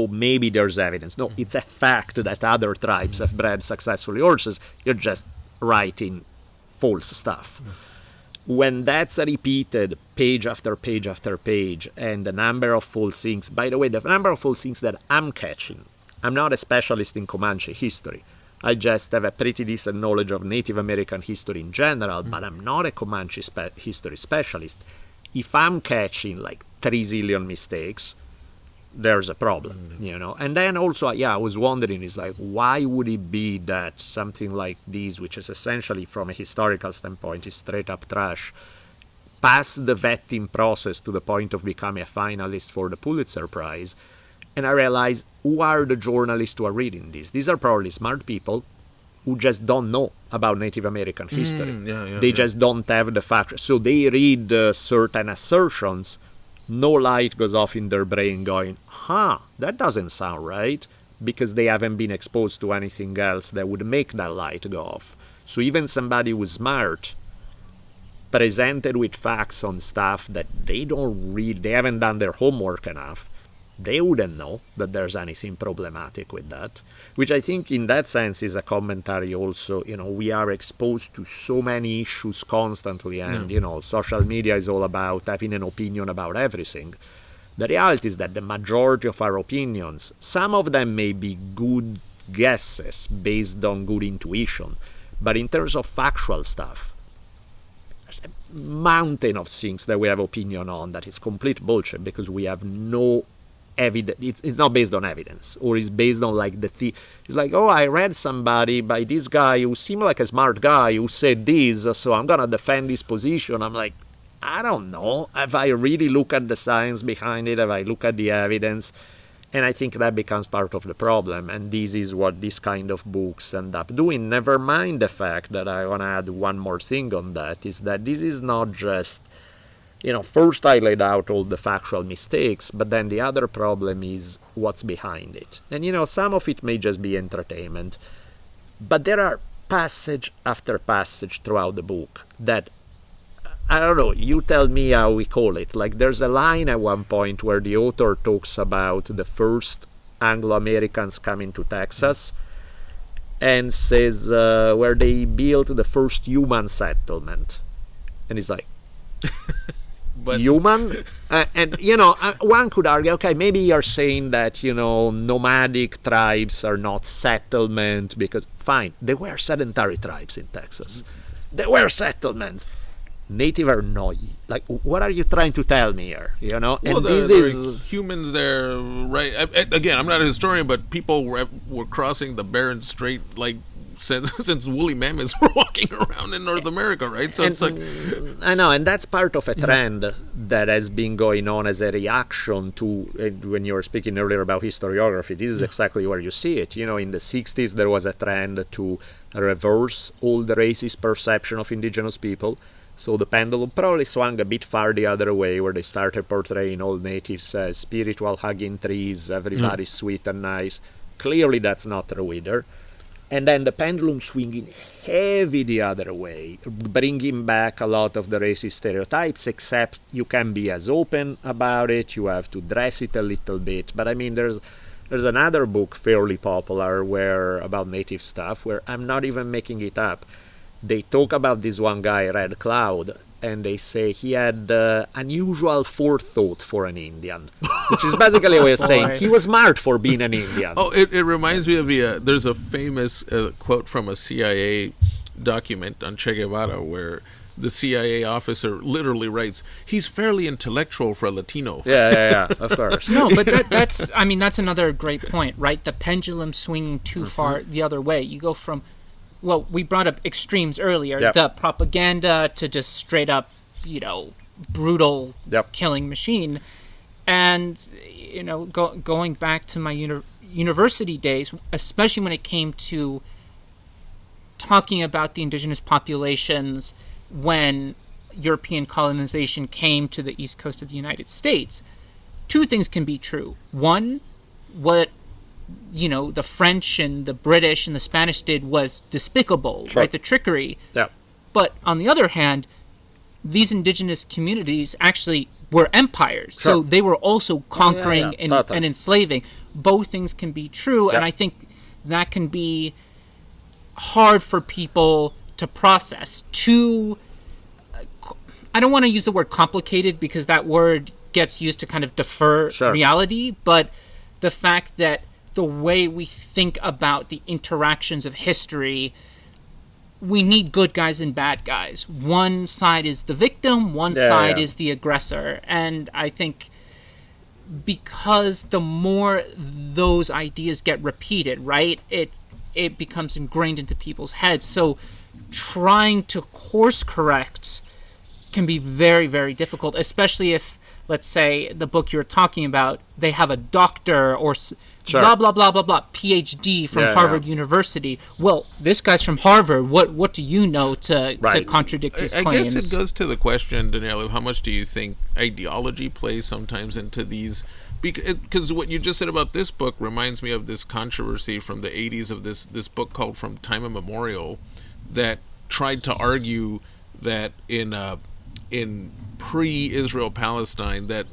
maybe there's evidence. No, it's a fact that other tribes have bred successfully horses. You're just writing false stuff. When that's repeated page after page after page, and the number of false things, by the way, the number of false things that I'm catching, I'm not a specialist in Comanche history. I just have a pretty decent knowledge of Native American history in general, but I'm not a Comanche history specialist. If I'm catching 3 zillion mistakes, there's a problem, And then also, I was wondering, why would it be that something like this, which is essentially from a historical standpoint is straight up trash, pass the vetting process to the point of becoming a finalist for the Pulitzer Prize? And I realized, who are the journalists who are reading this? These are probably smart people who just don't know about Native American history. They just don't have the facts. So they read certain assertions, no light goes off in their brain going, that doesn't sound right, because they haven't been exposed to anything else that would make that light go off. So even somebody who's smart, presented with facts on stuff that they don't read, they haven't done their homework enough, they wouldn't know that there's anything problematic with that. Which I think in that sense is a commentary also, we are exposed to so many issues constantly, and, social media is all about having an opinion about everything. The reality is that the majority of our opinions, some of them may be good guesses based on good intuition, but in terms of factual stuff, there's a mountain of things that we have opinion on that is complete bullshit because we have no evidence. It's not based on evidence, or it's based on it's I read somebody by this guy who seemed like a smart guy who said this, so I'm gonna defend his position. I'm like, I don't know if I really look at the science behind it, if I look at the evidence. And I think that becomes part of the problem, and this is what this kind of books end up doing. Never mind the fact that I want to add one more thing on that, is that this is not just, first I laid out all the factual mistakes, but then the other problem is what's behind it. And, some of it may just be entertainment, but there are passage after passage throughout the book that, I don't know, you tell me how we call it. There's a line at one point where the author talks about the first Anglo-Americans coming to Texas and says where they built the first human settlement. And it's like, but human? And, one could argue, okay, maybe you're saying that, nomadic tribes are not settlement because, fine, there were sedentary tribes in Texas. There were settlements. Native or no, what are you trying to tell me here? And this is humans there, right? Again, I'm not a historian, but people were crossing the Bering Strait since woolly mammoths were walking around in North America, right? So it's like, I know, and that's part of a trend that has been going on as a reaction to when you were speaking earlier about historiography. This is exactly where you see it. In the 60s there was a trend to reverse all the racist perception of indigenous people. So the pendulum probably swung a bit far the other way, where they started portraying all natives as spiritual, hugging trees, everybody's sweet and nice. Clearly that's not true either. And then the pendulum swinging heavy the other way, bringing back a lot of the racist stereotypes, except you can be as open about it, you have to dress it a little bit. But I mean, there's another book fairly popular about native stuff, where I'm not even making it up. They talk about this one guy, Red Cloud, and they say he had unusual forethought for an Indian, which is basically a way of saying he was smart for being an Indian. Oh, it reminds me of there's a famous quote from a CIA document on Che Guevara where the CIA officer literally writes, "He's fairly intellectual for a Latino." Yeah, of course. No, but that's another great point, right? The pendulum swinging too far the other way. You go from, well, we brought up extremes earlier, the propaganda to just straight up, brutal killing machine. And, going back to my university days, especially when it came to talking about the indigenous populations when European colonization came to the east coast of the United States, two things can be true. One, what the French and the British and the Spanish did was despicable, right? The trickery. Yeah. But on the other hand, these indigenous communities actually were empires. So they were also conquering and enslaving. Both things can be true. And I think that can be hard for people to process. I don't want to use the word complicated because that word gets used to kind of defer reality. But the fact that the way we think about the interactions of history, we need good guys and bad guys. One side is the victim, one side is the aggressor. And I think because the more those ideas get repeated, right, it becomes ingrained into people's heads. So trying to course correct can be very, very difficult, especially if, let's say, the book you're talking about, they have a doctor or blah, blah, blah, blah, blah, PhD from Harvard University. Well, this guy's from Harvard. What do you know to contradict his claims? I guess it goes to the question, Danielle, of how much do you think ideology plays sometimes into these? Because what you just said about this book reminds me of this controversy from the 80s of this book called From Time Immemorial that tried to argue that in pre-Israel Palestine that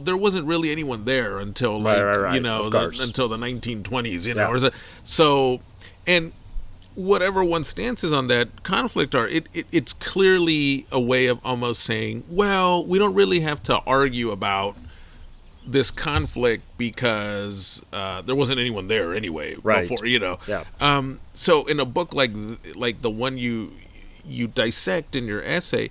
there wasn't really anyone there until until the 1920s, so and whatever one's stance is on that conflict it's clearly a way of almost saying, well, we don't really have to argue about this conflict because there wasn't anyone there anyway before, so in a book like the one you dissect in your essay,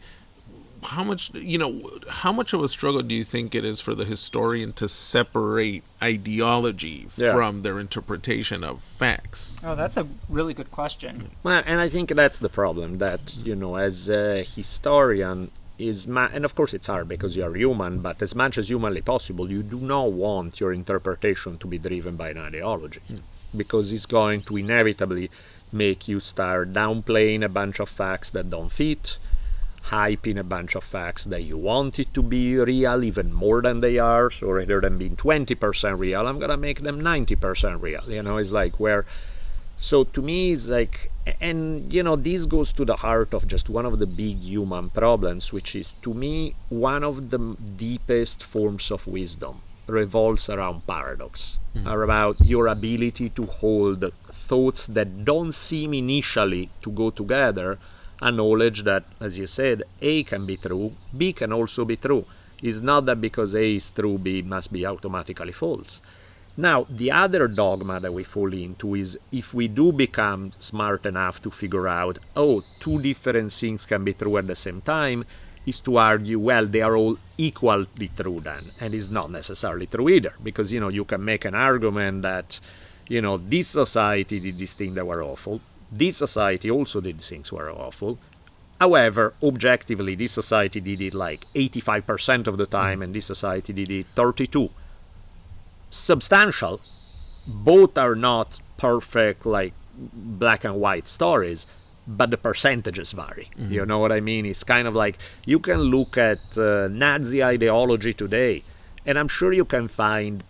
how much of a struggle do you think it is for the historian to separate ideology from their interpretation of facts? Oh, that's a really good question. Well, and I think that's the problem, that, as a historian, and of course it's hard because you're human, but as much as humanly possible, you do not want your interpretation to be driven by an ideology, because it's going to inevitably make you start downplaying a bunch of facts that don't fit, hyping a bunch of facts that you want it to be real even more than they are. So rather than being 20% real, I'm gonna make them 90% real. It's like so to me it's like, and this goes to the heart of just one of the big human problems, which is, to me, one of the deepest forms of wisdom revolves around paradox, about your ability to hold thoughts that don't seem initially to go together, a knowledge that, as you said, A can be true, B can also be true. It's not that because A is true, B must be automatically false. Now, the other dogma that we fall into is, if we do become smart enough to figure out, two different things can be true at the same time, is to argue, well, they are all equally true then. And it's not necessarily true either, because, you can make an argument that, this society did this thing that were awful, This society also did things were awful. However, objectively, this society did it like 85% of the time, and this society did it 32%. Substantial. Both are not perfect, like black and white stories, but the percentages vary. You know what I mean? It's kind of like you can look at Nazi ideology today, and I'm sure you can find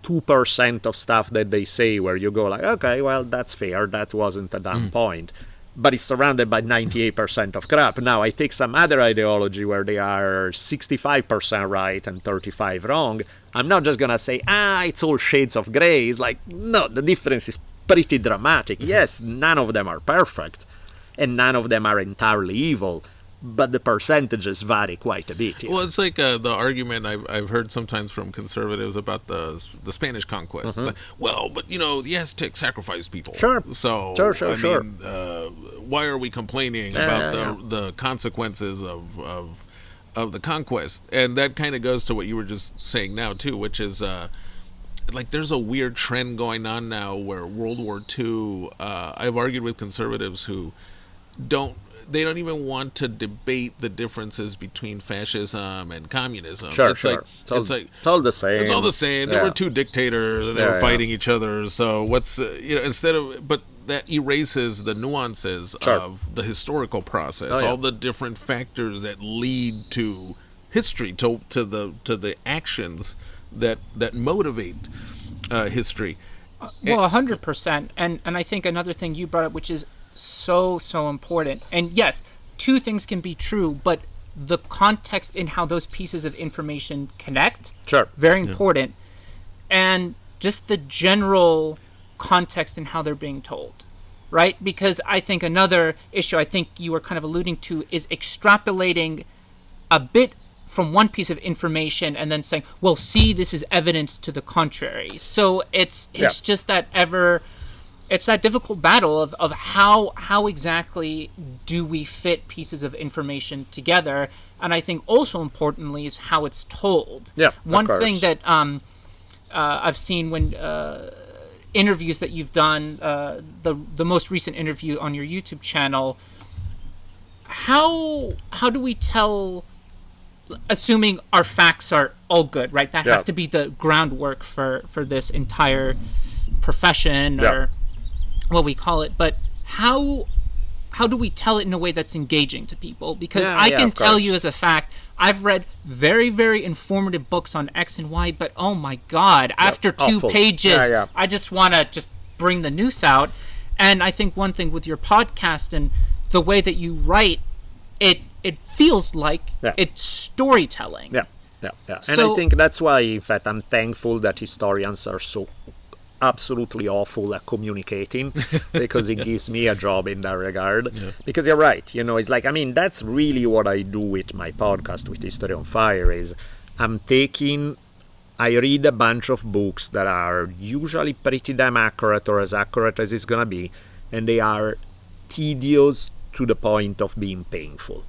2% of stuff that they say where you go like, okay, well, that's fair. That wasn't a dumb point. But it's surrounded by 98% of crap. Now, I take some other ideology where they are 65% right and 35% wrong. I'm not just going to say, it's all shades of gray. It's like, no, the difference is pretty dramatic. Yes, none of them are perfect, and none of them are entirely evil, but the percentages vary quite a bit. Well, it's like the argument I've heard sometimes from conservatives about the Spanish conquest. Like, well, but the Aztecs sacrificed people. Sure. So Sure. mean, why are we complaining about the consequences of the conquest? And that kind of goes to what you were just saying now too, which is like there's a weird trend going on now where World War II. I've argued with conservatives who don't even want to debate the differences between fascism and communism. Sure. It's like it's all the same. It's all the same. There were two dictators and they were fighting each other. So what's but that erases the nuances of the historical process, all the different factors that lead to history, to the actions that motivate history. Well, 100%. And I think another thing you brought up, which is so important, and yes, two things can be true, but the context in how those pieces of information connect, very important, and just the general context in how they're being told, right? Because I think another issue I think you were kind of alluding to is extrapolating a bit from one piece of information and then saying, well, see, this is evidence to the contrary. So it's just that it's that difficult battle of how exactly do we fit pieces of information together, and I think also importantly is how it's told. One thing that I've seen when interviews that you've done, the most recent interview on your YouTube channel, how do we tell, assuming our facts are all good, right? That has to be the groundwork for this entire profession or what we call it, but how do we tell it in a way that's engaging to people? Because I can tell you as a fact, I've read very, very informative books on X and Y, but oh my God, after two pages, I just want to bring the noose out. And I think one thing with your podcast and the way that you write, it feels like it's storytelling. And I think that's why, in fact, I'm thankful that historians are so absolutely awful at communicating, because it gives me a job in that regard. Because you're right, it's like, that's really what I do with my podcast, with History on Fire, is I read a bunch of books that are usually pretty damn accurate, or as accurate as it's gonna be, and they are tedious to the point of being painful.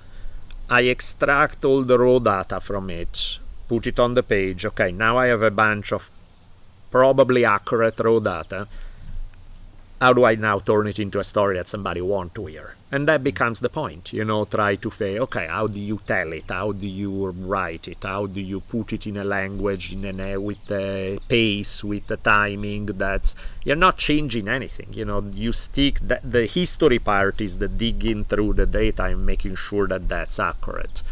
I extract all the raw data from it, put it on the page. Okay, now I have a bunch of probably accurate raw data. How do I now turn it into a story that somebody wants to hear? And that becomes the point, try to say, okay, how do you tell it? How do you write it? How do you put it in a language, with a pace, with the timing you're not changing anything. You stick, the history part is the digging through the data and making sure that that's accurate.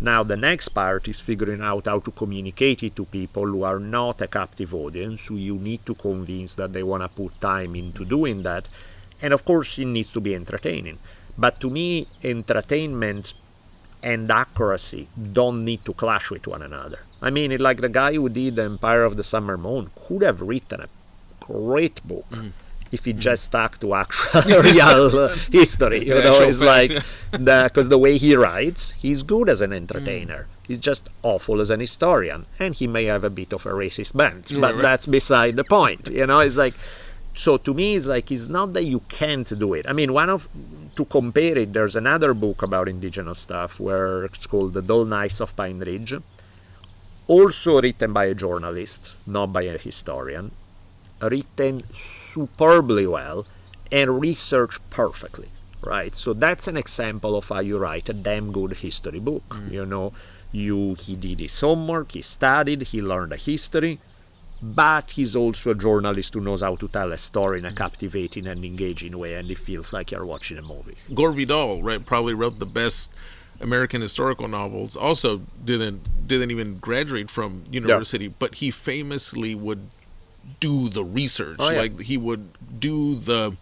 Now, the next part is figuring out how to communicate it to people who are not a captive audience, who you need to convince that they want to put time into doing that. And of course, it needs to be entertaining. But to me, entertainment and accuracy don't need to clash with one another. Like the guy who did Empire of the Summer Moon could have written a great book if he just stuck to actual real history. It's like, because the way he writes, he's good as an entertainer. He's just awful as an historian, and he may have a bit of a racist bent, but that's beside the point. It's like, so to me, it's like, it's not that you can't do it. To compare it, there's another book about indigenous stuff where it's called The Dull Nights of Pine Ridge, also written by a journalist, not by a historian, written superbly well, and research perfectly, right? So that's an example of how you write a damn good history book. You know, he did his homework, he studied, he learned the history, but he's also a journalist who knows how to tell a story in a captivating and engaging way, and it feels like you're watching a movie. Gore Vidal, right, probably wrote the best American historical novels. Also didn't even graduate from university, but he famously would do the research. Like he would do the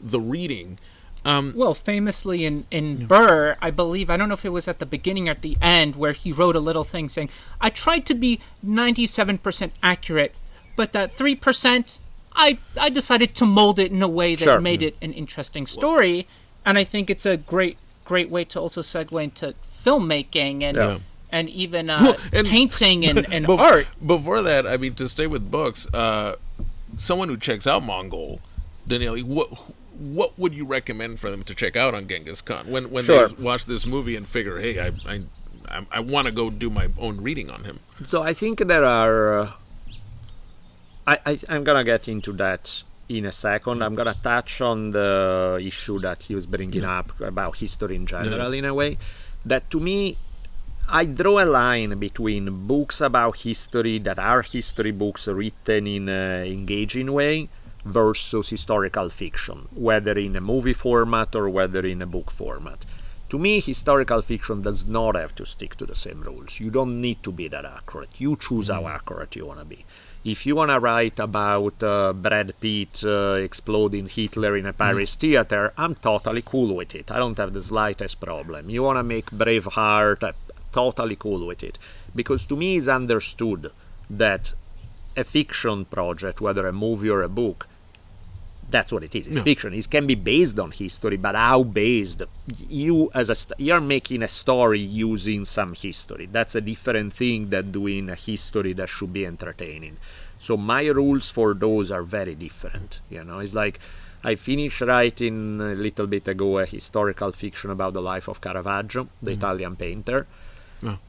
reading. Well, famously in Burr, I believe, I don't know if it was at the beginning or at the end, where he wrote a little thing saying, I tried to be 97% accurate, but that 3%, I decided to mold it in a way that made it an interesting story. And I think it's a great way to also segue into filmmaking and even painting and art. Before that, I mean, to stay with books, someone who checks out Mongol, Danielle, what would you recommend for them to check out on Genghis Khan when they watch this movie and figure, hey, I want to go do my own reading on him? So I think there are. I'm gonna get into that in a second. I'm gonna touch on the issue that he was bringing up about history in general in a way. That to me, I draw a line between books about history that are history books written in an engaging way versus historical fiction, whether in a movie format or whether in a book format. To me, historical fiction does not have to stick to the same rules. You don't need to be that accurate. You choose how accurate you want to be. If you want to write about Brad Pitt exploding Hitler in a Paris theater, I'm totally cool with it. I don't have the slightest problem. You want to make Braveheart, I'm totally cool with it. Because to me, it's understood that a fiction project, whether a movie or a book, that's what it is. It's fiction. It can be based on history, but how based? You're making a story using some history. That's a different thing than doing a history that should be entertaining. So my rules for those are very different. You know, it's like I finished writing a little bit ago a historical fiction about the life of Caravaggio, the Italian painter.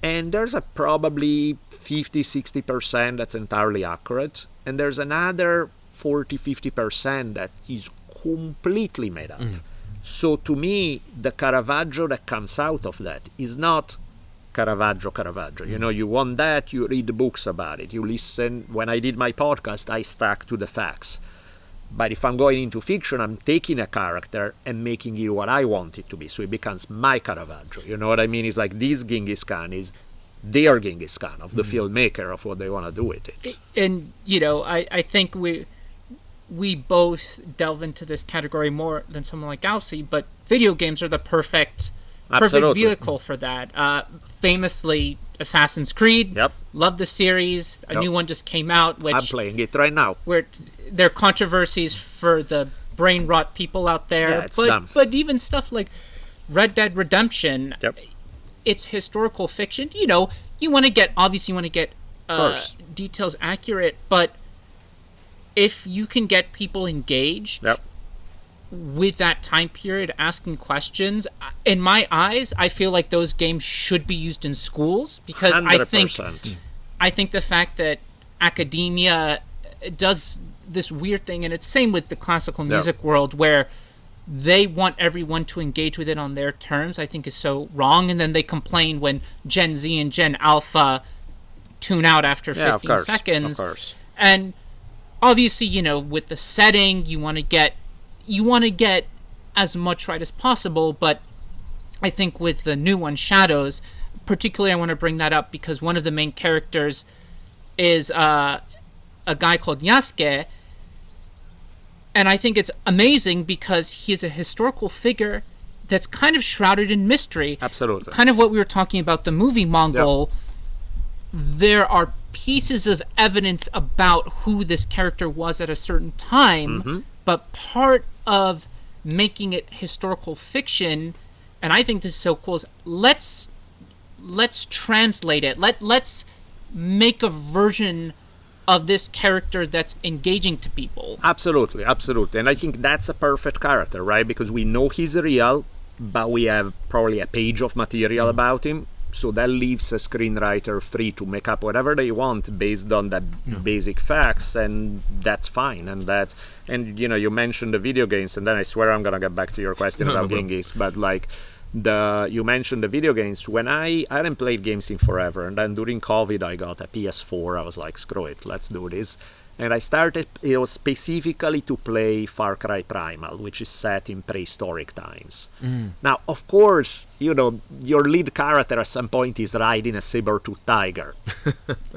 And there's a probably 50-60% that's entirely accurate, and there's another 40-50% that is completely made up. So to me, the Caravaggio that comes out of that is not Caravaggio. You know, you want that, you read books about it, you listen. When I did my podcast, I stuck to the facts. But if I'm going into fiction, I'm taking a character and making it what I want it to be. So it becomes my Caravaggio. You know what I mean? It's like this Genghis Khan is their Genghis Khan, of the filmmaker, of what they want to do with it. And, you know, I think we both delve into this category more than someone like Alcy, but video games are the perfect vehicle for that. Famously, Assassin's Creed. Love the series. A new one just came out, which I'm playing it right now. Where there are controversies for the brain rot people out there. But even stuff like Red Dead Redemption, it's historical fiction. You know, you want to get details accurate, but if you can get people engaged with that time period, asking questions, in my eyes, I feel like those games should be used in schools, because 100%. I think the fact that academia does this weird thing, and it's same with the classical music world, where they want everyone to engage with it on their terms, I think is so wrong. And then they complain when Gen Z and Gen Alpha tune out after 15 seconds. Of course. And obviously, you know, with the setting, you want to get as much right as possible, but I think with the new one, Shadows, particularly I want to bring that up because one of the main characters is a guy called Yasuke, and I think it's amazing because he's a historical figure that's kind of shrouded in mystery. Absolutely. Kind of what we were talking about the movie Mongol. There are pieces of evidence about who this character was at a certain time, but part of making it historical fiction, and I think this is so cool, is let's translate it. Let's make a version of this character that's engaging to people. Absolutely. And I think that's a perfect character, right? Because we know he's real, but we have probably a page of material about him. So that leaves a screenwriter free to make up whatever they want based on the basic facts, and that's fine. And you mentioned the video games, and then I swear I'm gonna get back to your question about Genghis, but like you mentioned the video games. When I hadn't played games in forever, and then during COVID I got a PS4. I was like, screw it, let's do this. And I started, it was specifically to play Far Cry Primal, which is set in prehistoric times. Now, of course, your lead character at some point is riding a saber-toothed tiger.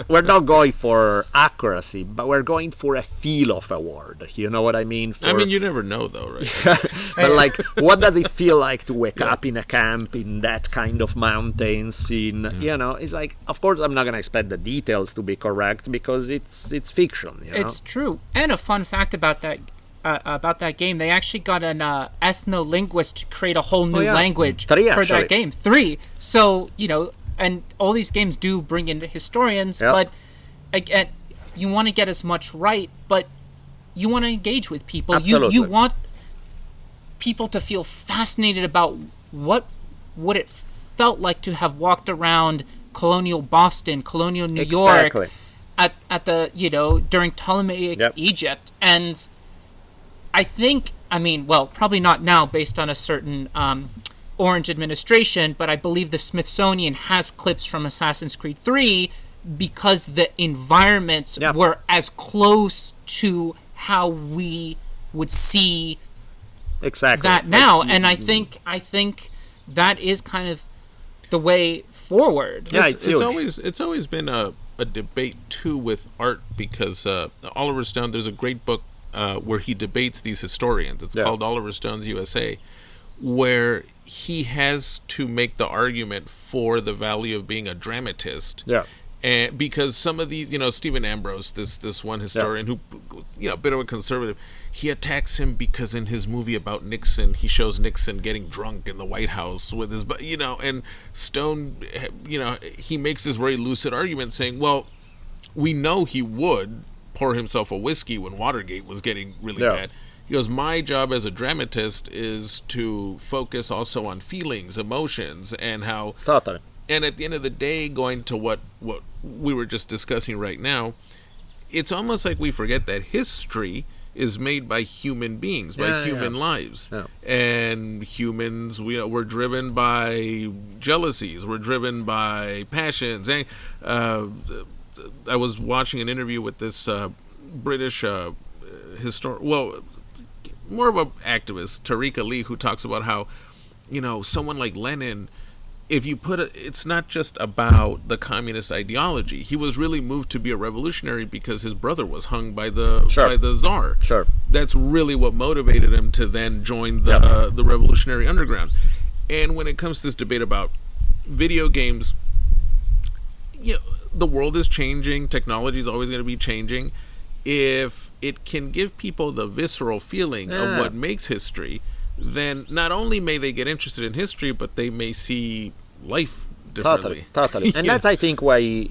We're not going for accuracy, but we're going for a feel of a world. You know what I mean? You never know, though, right? But like, what does it feel like to wake up in a camp in that kind of mountains? It's like, of course, I'm not going to expect the details to be correct because it's fiction. It's true. And a fun fact about that game, they actually got an ethno-linguist to create a whole new language for that game. 3. So, and all these games do bring in historians, but again, you want to get as much right, but you want to engage with people. Absolutely. You want people to feel fascinated about what it felt like to have walked around colonial Boston, colonial New York, at the during Ptolemaic Egypt. And I think, probably not now based on a certain Orange administration, but I believe the Smithsonian has clips from Assassin's Creed 3 because the environments were as close to how we would see that now. And I think that is kind of the way forward. Yeah, it's always been a debate too with art, because Oliver Stone, there's a great book where he debates these historians. It's called Oliver Stone's USA, where he has to make the argument for the value of being a dramatist. And because some of these, Stephen Ambrose, this one historian who, a bit of a conservative, he attacks him because in his movie about Nixon, he shows Nixon getting drunk in the White House with his, and Stone, he makes this very lucid argument saying, well, we know he would pour himself a whiskey when Watergate was getting really bad. He goes, my job as a dramatist is to focus also on feelings, emotions, and how... Totally. And at the end of the day, going to what we were just discussing right now, it's almost like we forget that history is made by human beings, by human lives. And humans, we're driven by jealousies, we're driven by passions. And I was watching an interview with this British more of an activist, Tariq Ali, who talks about how, someone like Lenin, if you put it's not just about the communist ideology. He was really moved to be a revolutionary because his brother was hung by the Tsar. Sure. That's really what motivated him to then join the revolutionary underground. And when it comes to this debate about video games, the world is changing. Technology is always going to be changing. If it can give people the visceral feeling of what makes history, then not only may they get interested in history, but they may see life differently. Totally. And that's, I think, why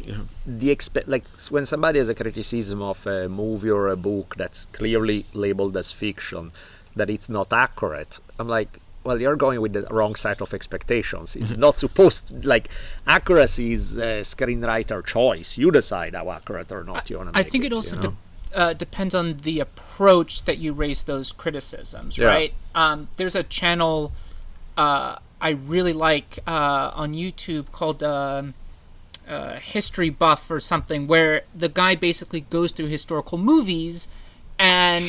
when somebody has a criticism of a movie or a book that's clearly labeled as fiction, that it's not accurate, I'm like, well, you're going with the wrong set of expectations. It's not supposed accuracy is a screenwriter choice. You decide how accurate or not you want to make it. I think it also depends on the approach that you raise those criticisms, right? There's a channel I really like on YouTube called History Buff or something, where the guy basically goes through historical movies and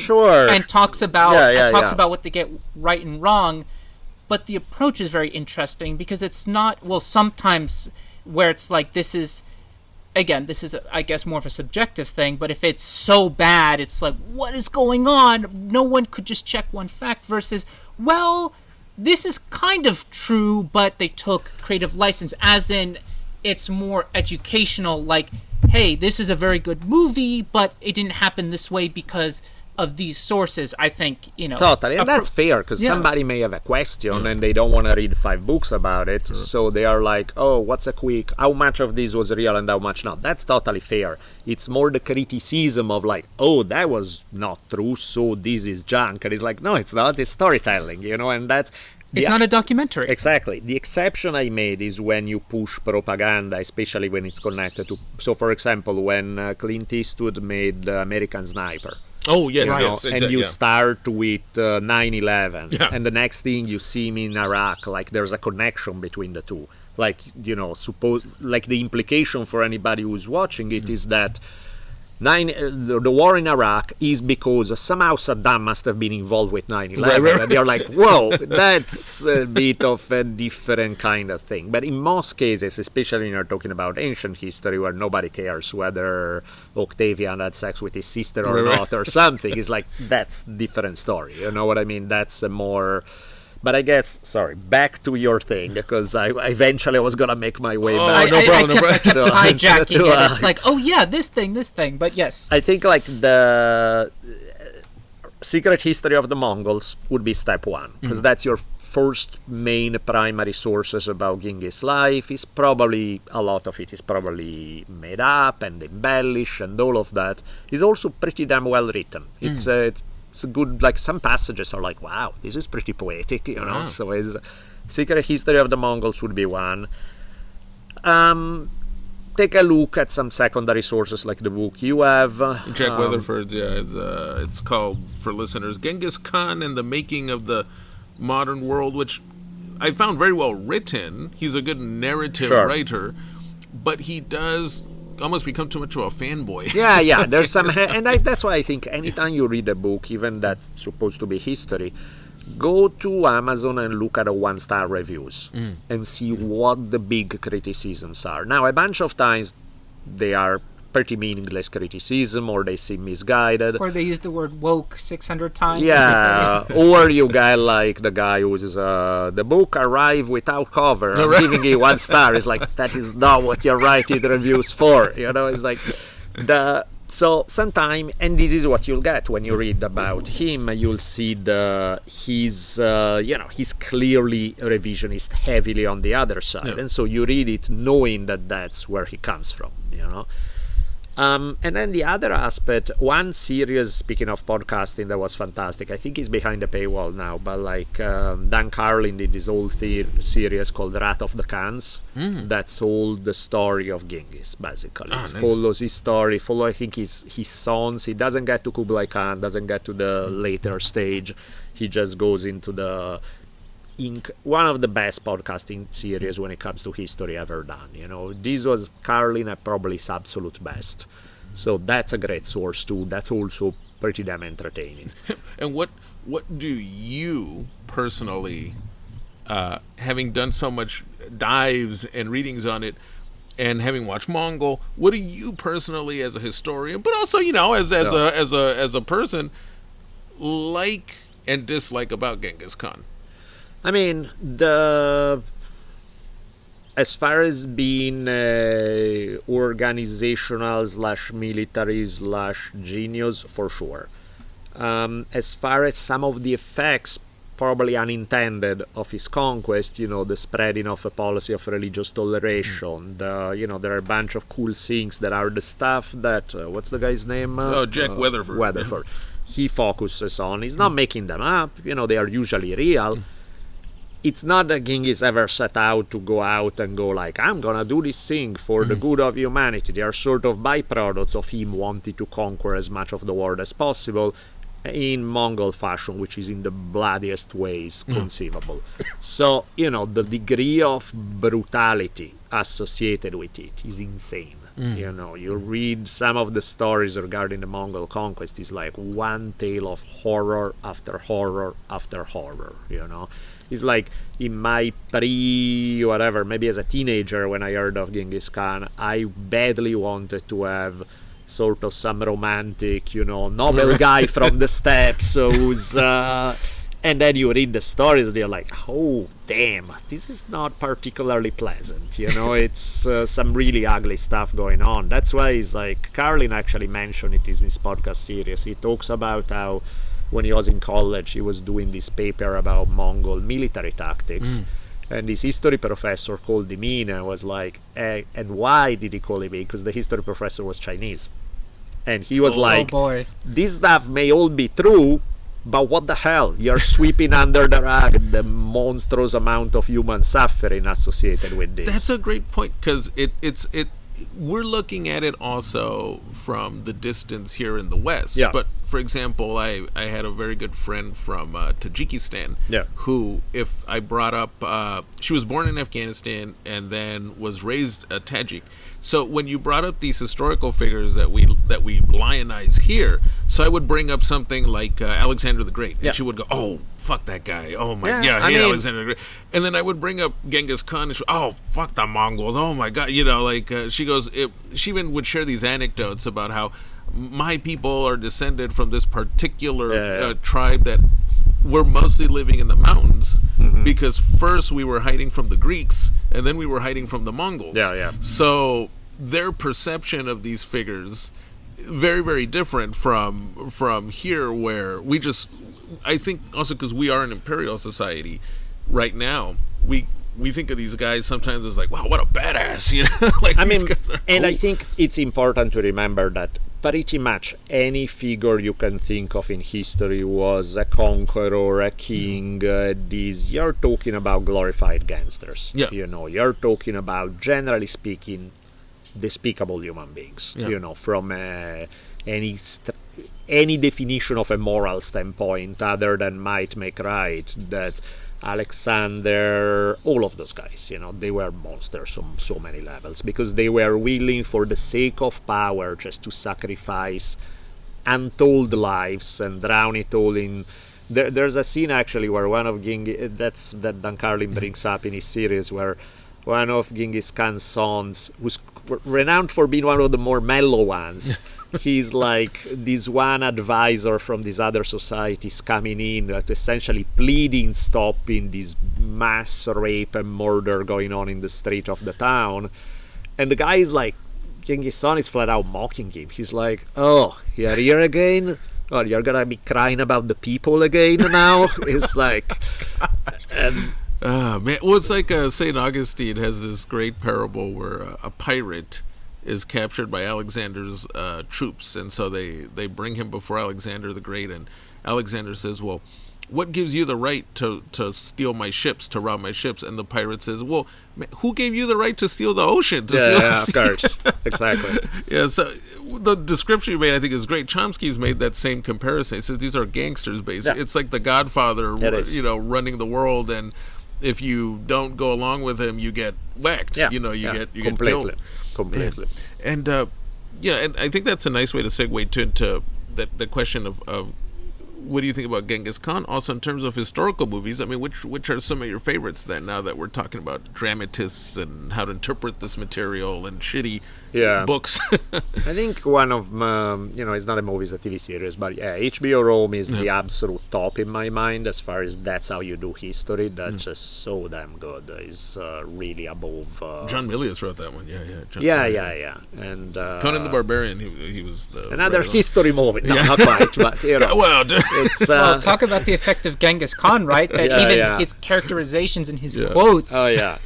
talks about what they get right and wrong. But the approach is very interesting because it's not, sometimes where it's like, this is, I guess, more of a subjective thing, but if it's so bad, it's like, what is going on? No one could just check one fact versus, well, this is kind of true, but they took creative license, as in it's more educational, like, hey, this is a very good movie, but it didn't happen this way because of these sources. I think, totally, and that's fair, because somebody may have a question and they don't want to read 5 books about it, so they are like, oh, how much of this was real and how much not. That's totally fair. It's more the criticism of like, oh, that was not true, so this is junk. And it's like, no, it's not, it's storytelling, and It's not a documentary. Exactly. The exception I made is when you push propaganda, especially when it's connected to... So, for example, when Clint Eastwood made American Sniper. Oh, yes, yes. And you start with 9/11. Yeah. And the next thing you see him in Iraq, like there's a connection between the two. Like, like the implication for anybody who's watching it is that the war in Iraq is because somehow Saddam must have been involved with 9/11. Right. And they're like, whoa, that's a bit of a different kind of thing. But in most cases, especially when you're talking about ancient history where nobody cares whether Octavian had sex with his sister or not or something, it's like, that's different story. You know what I mean? That's a more... But I guess, back to your thing, because I eventually was going to make my way back. I kept hijacking it. It's like, oh yeah, this thing. But yes. I think like the Secret History of the Mongols would be step one, because that's your first main primary sources about Genghis' life. Is probably, a lot of it is probably made up and embellished, and all of that is also pretty damn well written. It's a good, like, some passages are like, wow, this is pretty poetic, you know. So it's Secret History of the Mongols would be one. Take a look at some secondary sources like the book you have. Jack Weatherford's, it's called, for listeners, Genghis Khan and the Making of the Modern World, which I found very well written. He's a good narrative writer, but he does almost become too much of a fanboy. Yeah. There's some, and that's why I think anytime you read a book, even that's supposed to be history, go to Amazon and look at the 1-star reviews and see what the big criticisms are. Now, a bunch of times they are pretty meaningless criticism, or they seem misguided, or they use the word woke 600 times. Yeah, or you get like the guy who's the book arrived without cover, I'm giving it 1 star. It's like, that is not what you're writing reviews for, you know. It's like so sometime, and this is what you'll get when you read about him. You'll see he's clearly revisionist, heavily on the other side, and so you read it knowing that that's where he comes from, you know. And then the other aspect, one series, speaking of podcasting, that was fantastic. I think it's behind the paywall now, but like Dan Carlin did this whole series called Wrath of the Khans. That's all the story of Genghis, basically. It follows his story, I think his sons. He doesn't get to Kublai Khan, doesn't get to the later stage. He just goes into one of the best podcasting series when it comes to history ever done. You know, this was Carlin at probably his absolute best. So that's a great source too. That's also pretty damn entertaining. And what do you personally, having done so much dives and readings on it, and having watched Mongol, what do you personally, as a historian, but also, you know, as a person, like and dislike about Genghis Khan? I mean, as far as being organizational / military / genius, for sure. As far as some of the effects, probably unintended, of his conquest, you know, the spreading of a policy of religious toleration, there are a bunch of cool things that are the stuff that, what's the guy's name? Jack Weatherford. Weatherford. He focuses on. He's not making them up, you know, they are usually real. It's not that Genghis ever set out to go out and go like, I'm gonna do this thing for the good of humanity. They are sort of byproducts of him wanting to conquer as much of the world as possible in Mongol fashion, which is in the bloodiest ways conceivable. So, you know, the degree of brutality associated with it is insane. You know, you read some of the stories regarding the Mongol conquest, is like one tale of horror after horror after horror, you know. It's like in my maybe as a teenager, when I heard of Genghis Khan, I badly wanted to have sort of some romantic, you know, noble guy from the steppes who's and then you read the stories and you're like, oh damn, this is not particularly pleasant, you know. It's some really ugly stuff going on. That's why it's like, Carlin actually mentioned it in his podcast series. He talks about how when he was in college he was doing this paper about Mongol military tactics, and his history professor called him in and was like, and why did he call him in? Because the history professor was Chinese, and he was this stuff may all be true, But what the hell? You're sweeping under the rug the monstrous amount of human suffering associated with this. That's a great point, because we're looking at it also from the distance here in the West. Yeah. But for example, I had a very good friend from Tajikistan, who, if I brought up, she was born in Afghanistan and then was raised a Tajik. So when you brought up these historical figures that we lionize here, so I would bring up something like Alexander the Great, and she would go, "Oh, fuck that guy! Oh my, I hate Alexander the Great." And then I would bring up Genghis Khan, and "Oh, fuck the Mongols! Oh my God!" She goes, she even would share these anecdotes about how my people are descended from this particular tribe that were mostly living in the mountains, because first we were hiding from the Greeks, and then we were hiding from the Mongols. So their perception of these figures very, very different from here, where I think also because we are an imperial society right now, we think of these guys sometimes as like, wow, what a badass, I think it's important to remember that pretty much any figure you can think of in history was a conqueror, a king. You're talking about glorified gangsters. You're talking about, generally speaking, despicable human beings. From any definition of a moral standpoint other than might make right. That Alexander, all of those guys, they were monsters on so many levels, because they were willing, for the sake of power, just to sacrifice untold lives and drown it all in. There's a scene actually where one of that Dan Carlin brings up in his series, where one of Genghis Khan's sons, who's renowned for being one of the more mellow ones, he's like this one advisor from these other societies coming in, essentially pleading stopping this mass rape and murder going on in the street of the town. And the guy is like, Genghis Khan is flat out mocking him. He's like, "Oh, you're here again? Oh, you're gonna be crying about the people again now?" It's like, and man, well, it's like St. Augustine has this great parable where a pirate is captured by Alexander's troops, and so they bring him before Alexander the Great, and Alexander says, "Well, what gives you the right to steal my ships, to rob my ships?" And the pirate says, "Well, man, who gave you the right to steal the ocean?" Of course. Exactly. So the description you made, I think, is great. Chomsky's made that same comparison. He says these are gangsters, basically. It's like the Godfather, running the world, and if you don't go along with him, you get whacked. You get killed. Completely. And and I think that's a nice way to segue into the question of what do you think about Genghis Khan? Also, in terms of historical movies, I mean, which are some of your favorites then? Now that we're talking about dramatists and how to interpret this material and shitty books. I think one of it's not a movie, it's a TV series, but HBO Rome is the absolute top in my mind as far as that's how you do history. That's just so damn good. It's really above. John Milius wrote that one. And Conan the Barbarian, he was another history movie. No, not quite, but well, it's talk about the effect of Genghis Khan, right? That even his characterizations and his quotes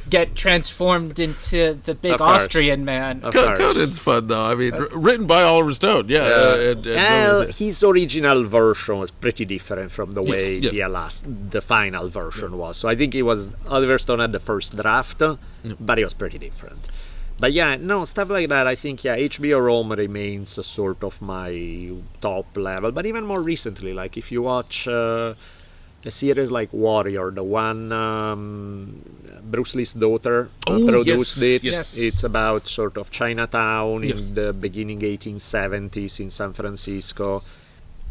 get transformed into the big Austrian man. Conan's fun, though. I mean, written by Oliver Stone, his original version was pretty different from the way the final version was. So I think Oliver Stone had the first draft, but it was pretty different. But stuff like that, I think, HBO Rome remains a sort of my top level. But even more recently, like if you watch a series like Warrior, the one Bruce Lee's daughter produced it. It's about sort of Chinatown in the beginning 1870s in San Francisco.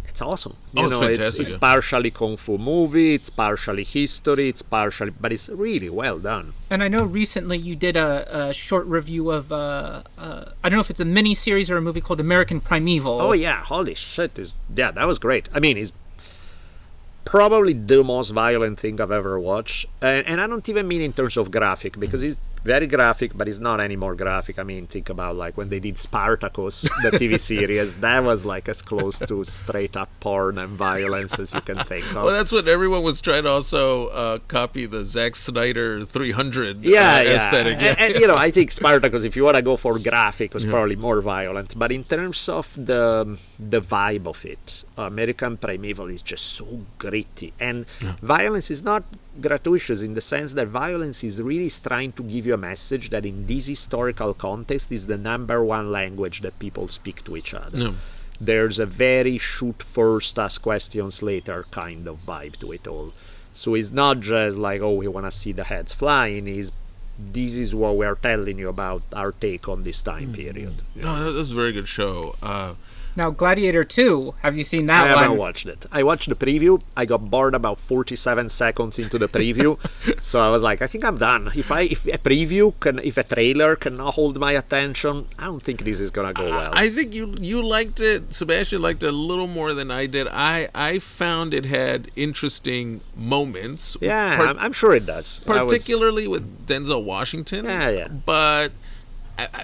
It's awesome. It's fantastic. It's partially kung fu movie, it's partially history, but it's really well done. And I know recently you did a short review of I don't know if it's a mini series or a movie called American Primeval. Oh yeah, holy shit! That was great. I mean, it's probably the most violent thing I've ever watched, and I don't even mean in terms of graphic, because very graphic, but it's not any more graphic. I mean, think about like when they did Spartacus, the TV series. That was like as close to straight up porn and violence as you can think of. Well, that's what everyone was trying to also copy, the Zack Snyder 300 aesthetic. And I think Spartacus, if you want to go for graphic, was probably more violent. But in terms of the vibe of it, American Primeval is just so gritty, and violence is not gratuitous in the sense that violence is really trying to give you a message that in this historical context is the number one language that people speak to each other. No. There's a very shoot first, ask questions later kind of vibe to it all. So it's not just like, oh, we want to see the heads flying. This is what we're telling you about our take on this time period. No, that's a very good show. Now, Gladiator 2, have you seen that one? I haven't watched it. I watched the preview. I got bored about 47 seconds into the preview. So I was like, I think I'm done. If a trailer cannot hold my attention, I don't think this is going to go well. I think you liked it. Sebastian liked it a little more than I did. I found it had interesting moments. Yeah, I'm sure it does. Particularly with Denzel Washington. Yeah. But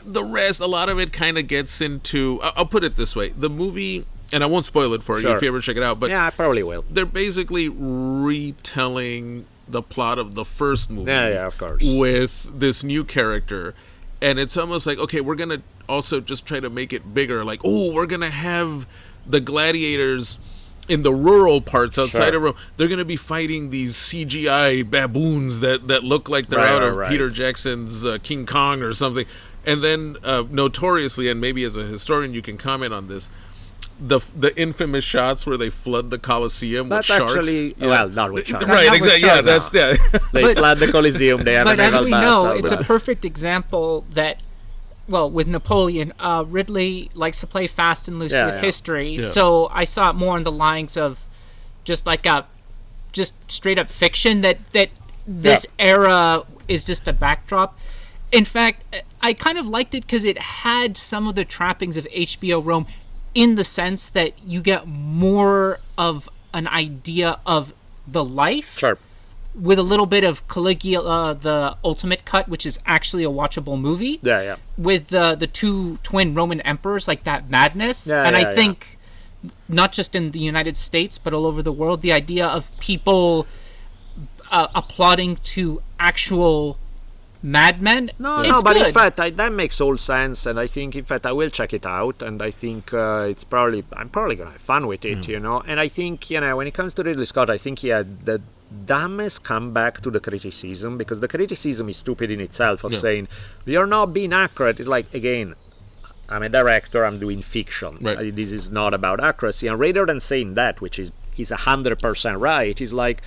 the rest, a lot of it kind of gets into, I'll put it this way, the movie, and I won't spoil it for you if you ever check it out, but yeah, I probably will. They're basically retelling the plot of the first movie. Yeah, of course. With this new character, and it's almost like, okay, we're going to also just try to make it bigger, like, oh, we're going to have the gladiators in the rural parts outside of Rome. They're going to be fighting these CGI baboons that look like they're out of Peter Jackson's King Kong or something. And then, notoriously, and maybe as a historian you can comment on this, the infamous shots where they flood the Coliseum with sharks. Actually, well, not with sharks. Right, exactly. Yeah, that's They flood the Coliseum. They have but as we know, it's a perfect example that, well, with Napoleon, Ridley likes to play fast and loose with history. Yeah. So I saw it more in the lines of just like just straight up fiction that this era is just a backdrop. In fact, I kind of liked it because it had some of the trappings of HBO Rome in the sense that you get more of an idea of the life. Sure. With a little bit of Caligula, the Ultimate Cut, which is actually a watchable movie. Yeah. With the two twin Roman emperors, like that madness. I think, not just in the United States, but all over the world, the idea of people applauding to actual madmen. But good. In fact, that makes all sense, and I think, in fact, I will check it out, and I think I'm probably gonna have fun with it, And I think, when it comes to Ridley Scott, I think he had the dumbest comeback to the criticism, because the criticism is stupid in itself of saying you're not being accurate. It's like, again, I'm a director, I'm doing fiction. Right. This is not about accuracy, and rather than saying that, which is he's 100% right, he's like,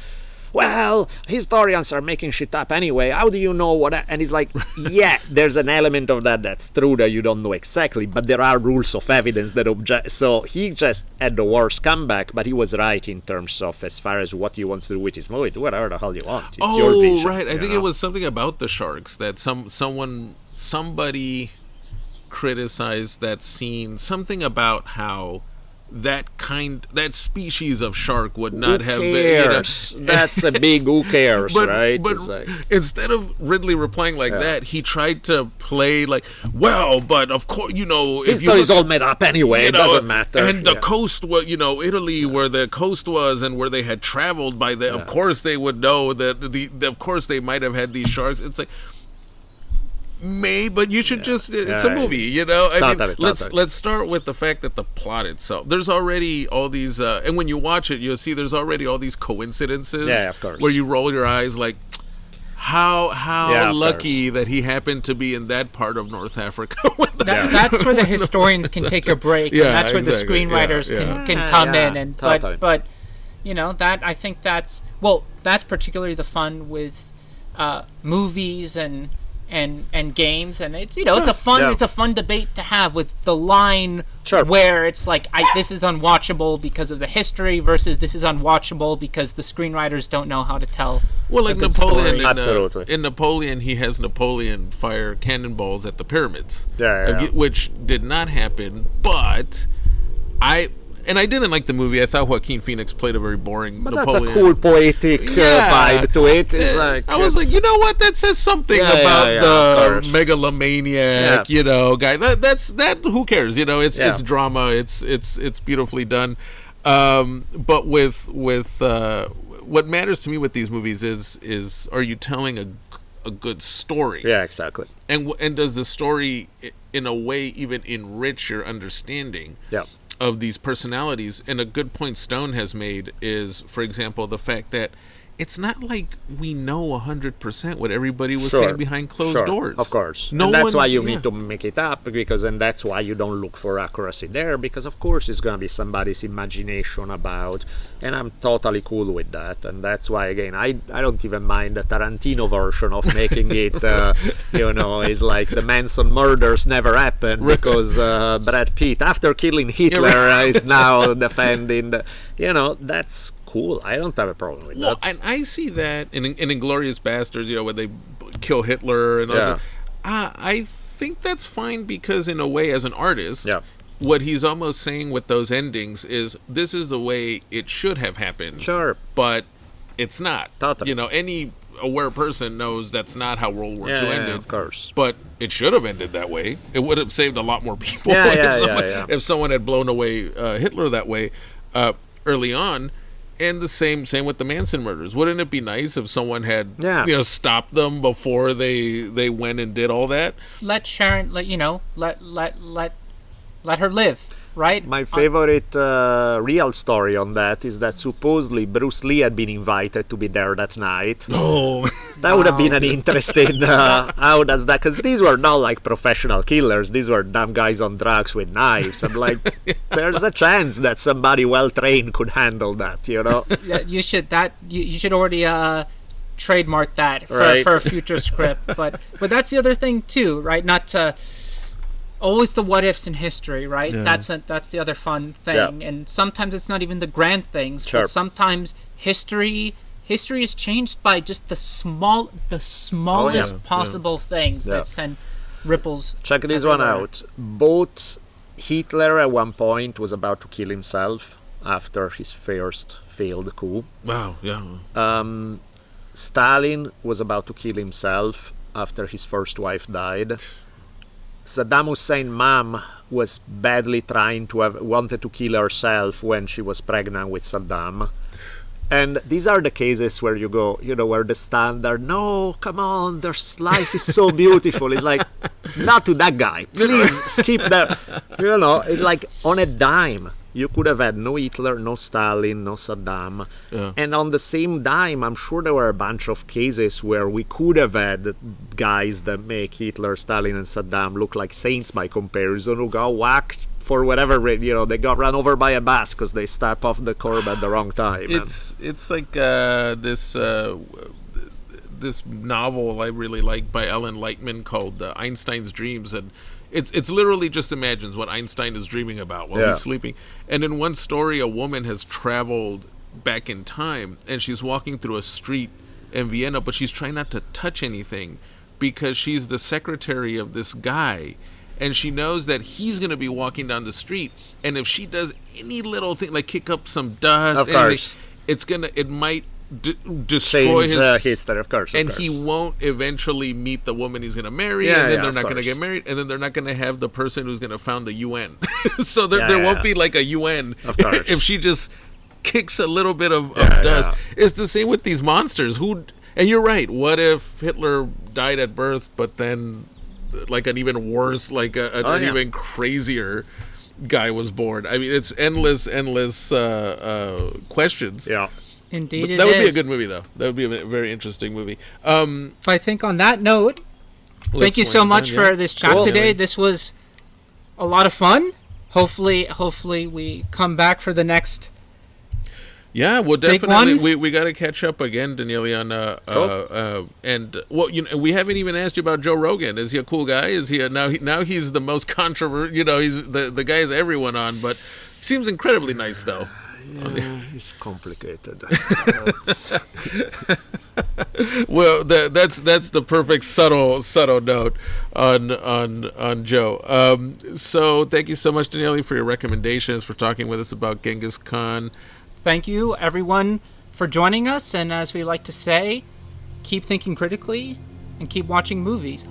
well, historians are making shit up anyway. How do you know what? And it's like, yeah, there's an element of that's true that you don't know exactly, but there are rules of evidence that So he just had the worst comeback, but he was right in terms of as far as what he wants to do with his movie. Do whatever the hell you want. It's your vision. Right. I think it was something about the sharks that somebody criticized that scene. Something about how that species of shark would not have been. That's a big who cares, right? But instead of Ridley replying like that, he tried to play like, well, but of course, history's all made up anyway. It doesn't matter. And the coast was, Italy, where the coast was, and where they had traveled by of course they would know that of course they might have had these sharks. It's like, but you should just it's a movie, let's start with the fact that the plot itself, there's already all these and when you watch it you'll see there's already all these coincidences of course, where you roll your eyes like how lucky that he happened to be in that part of North Africa. That's where the historians can take a break, and that's where the screenwriters can come in and totally. but that I think that's particularly the fun with movies and games, and it's it's a fun debate to have with the line where it's like this is unwatchable because of the history versus this is unwatchable because the screenwriters don't know how to tell. Well, like Napoleon, absolutely. In Napoleon, he has Napoleon fire cannonballs at the pyramids, which did not happen. But and I didn't like the movie. I thought Joaquin Phoenix played a very boring Napoleon. That's a cool poetic vibe to it. It's like, I was like, you know what? That says something about the megalomaniac, guy. That. Who cares? It's drama. It's beautifully done. But with what matters to me with these movies is are you telling a good story? Yeah, exactly. And does the story in a way even enrich your understanding of these personalities? And a good point Stone has made is, for example, the fact that it's not like we know 100% what everybody was saying behind closed doors. Of course. And that's why you need to make it up, and that's why you don't look for accuracy there, because of course it's going to be somebody's imagination about, and I'm totally cool with that. And that's why, again, I don't even mind the Tarantino version of making it, is like the Manson murders never happened because Brad Pitt, after killing Hitler, is now defending, that's cool. I don't have a problem with that. And I see that in Inglourious Bastards, where they kill Hitler and all that. I think that's fine because, in a way, as an artist, what he's almost saying with those endings is this is the way it should have happened. Sure. But it's not. Totally. Any aware person knows that's not how World War II ended. Of course. But it should have ended that way. It would have saved a lot more people if someone had blown away Hitler that way early on. And the same with the Manson murders. Wouldn't it be nice if someone had stopped them before they went and did all that? Let Sharon let her live, right? My favorite real story on that is that supposedly Bruce Lee had been invited to be there that night. Oh, that would have been an interesting how does that, because these were not like professional killers, these were dumb guys on drugs with knives. I'm like, there's a chance that somebody well trained could handle that, You should already trademark that for a future script. But that's the other thing too, right? Not to always the what ifs in history, right? That's the other fun thing. And sometimes it's not even the grand things, but sometimes history is changed by just the smallest possible things that send ripples. Check this one out. Both Hitler at one point was about to kill himself after his first failed coup. Wow, Stalin was about to kill himself after his first wife died. Saddam Hussein's mom was badly wanted to kill herself when she was pregnant with Saddam. And these are the cases where you go, where the standard, no, come on, their life is so beautiful. It's like, not to that guy. Please skip that. Like on a dime, you could have had no Hitler, no Stalin, no Saddam. Yeah. And on the same dime, I'm sure there were a bunch of cases where we could have had guys that make Hitler, Stalin, and Saddam look like saints by comparison, who got whacked for whatever reason, they got run over by a bus because they stepped off the curb at the wrong time. It's like this novel I really like by Ellen Lightman called Einstein's Dreams, and it's literally just imagines what Einstein is dreaming about while he's sleeping. And in one story, a woman has traveled back in time, and she's walking through a street in Vienna, but she's trying not to touch anything because she's the secretary of this guy. And she knows that he's going to be walking down the street, and if she does any little thing, like kick up some dust, it might destroy his history, of course. And he won't eventually meet the woman he's going to marry, and then they're not going to get married, and then they're not going to have the person who's going to found the UN. So there won't be like a UN if she just kicks a little bit of dust. It's the same with these monsters. And you're right. What if Hitler died at birth, but then like an even worse, like an even crazier guy was born? I mean, it's endless questions. Yeah, indeed. That would be a good movie, though. That would be a very interesting movie. I think on that note, thank you so much for this chat today. This was a lot of fun. Hopefully we come back for the next. Yeah, well, definitely. We got to catch up again, Daniele, on and we haven't even asked you about Joe Rogan. Is he a cool guy? Is he now he's the most controversial? He's the guy is everyone on, but seems incredibly nice though. It's complicated. Well, that's the perfect subtle note on Joe. So thank you so much, Daniele, for your recommendations, for talking with us about Genghis Khan. Thank you, everyone, for joining us. And as we like to say, keep thinking critically and keep watching movies.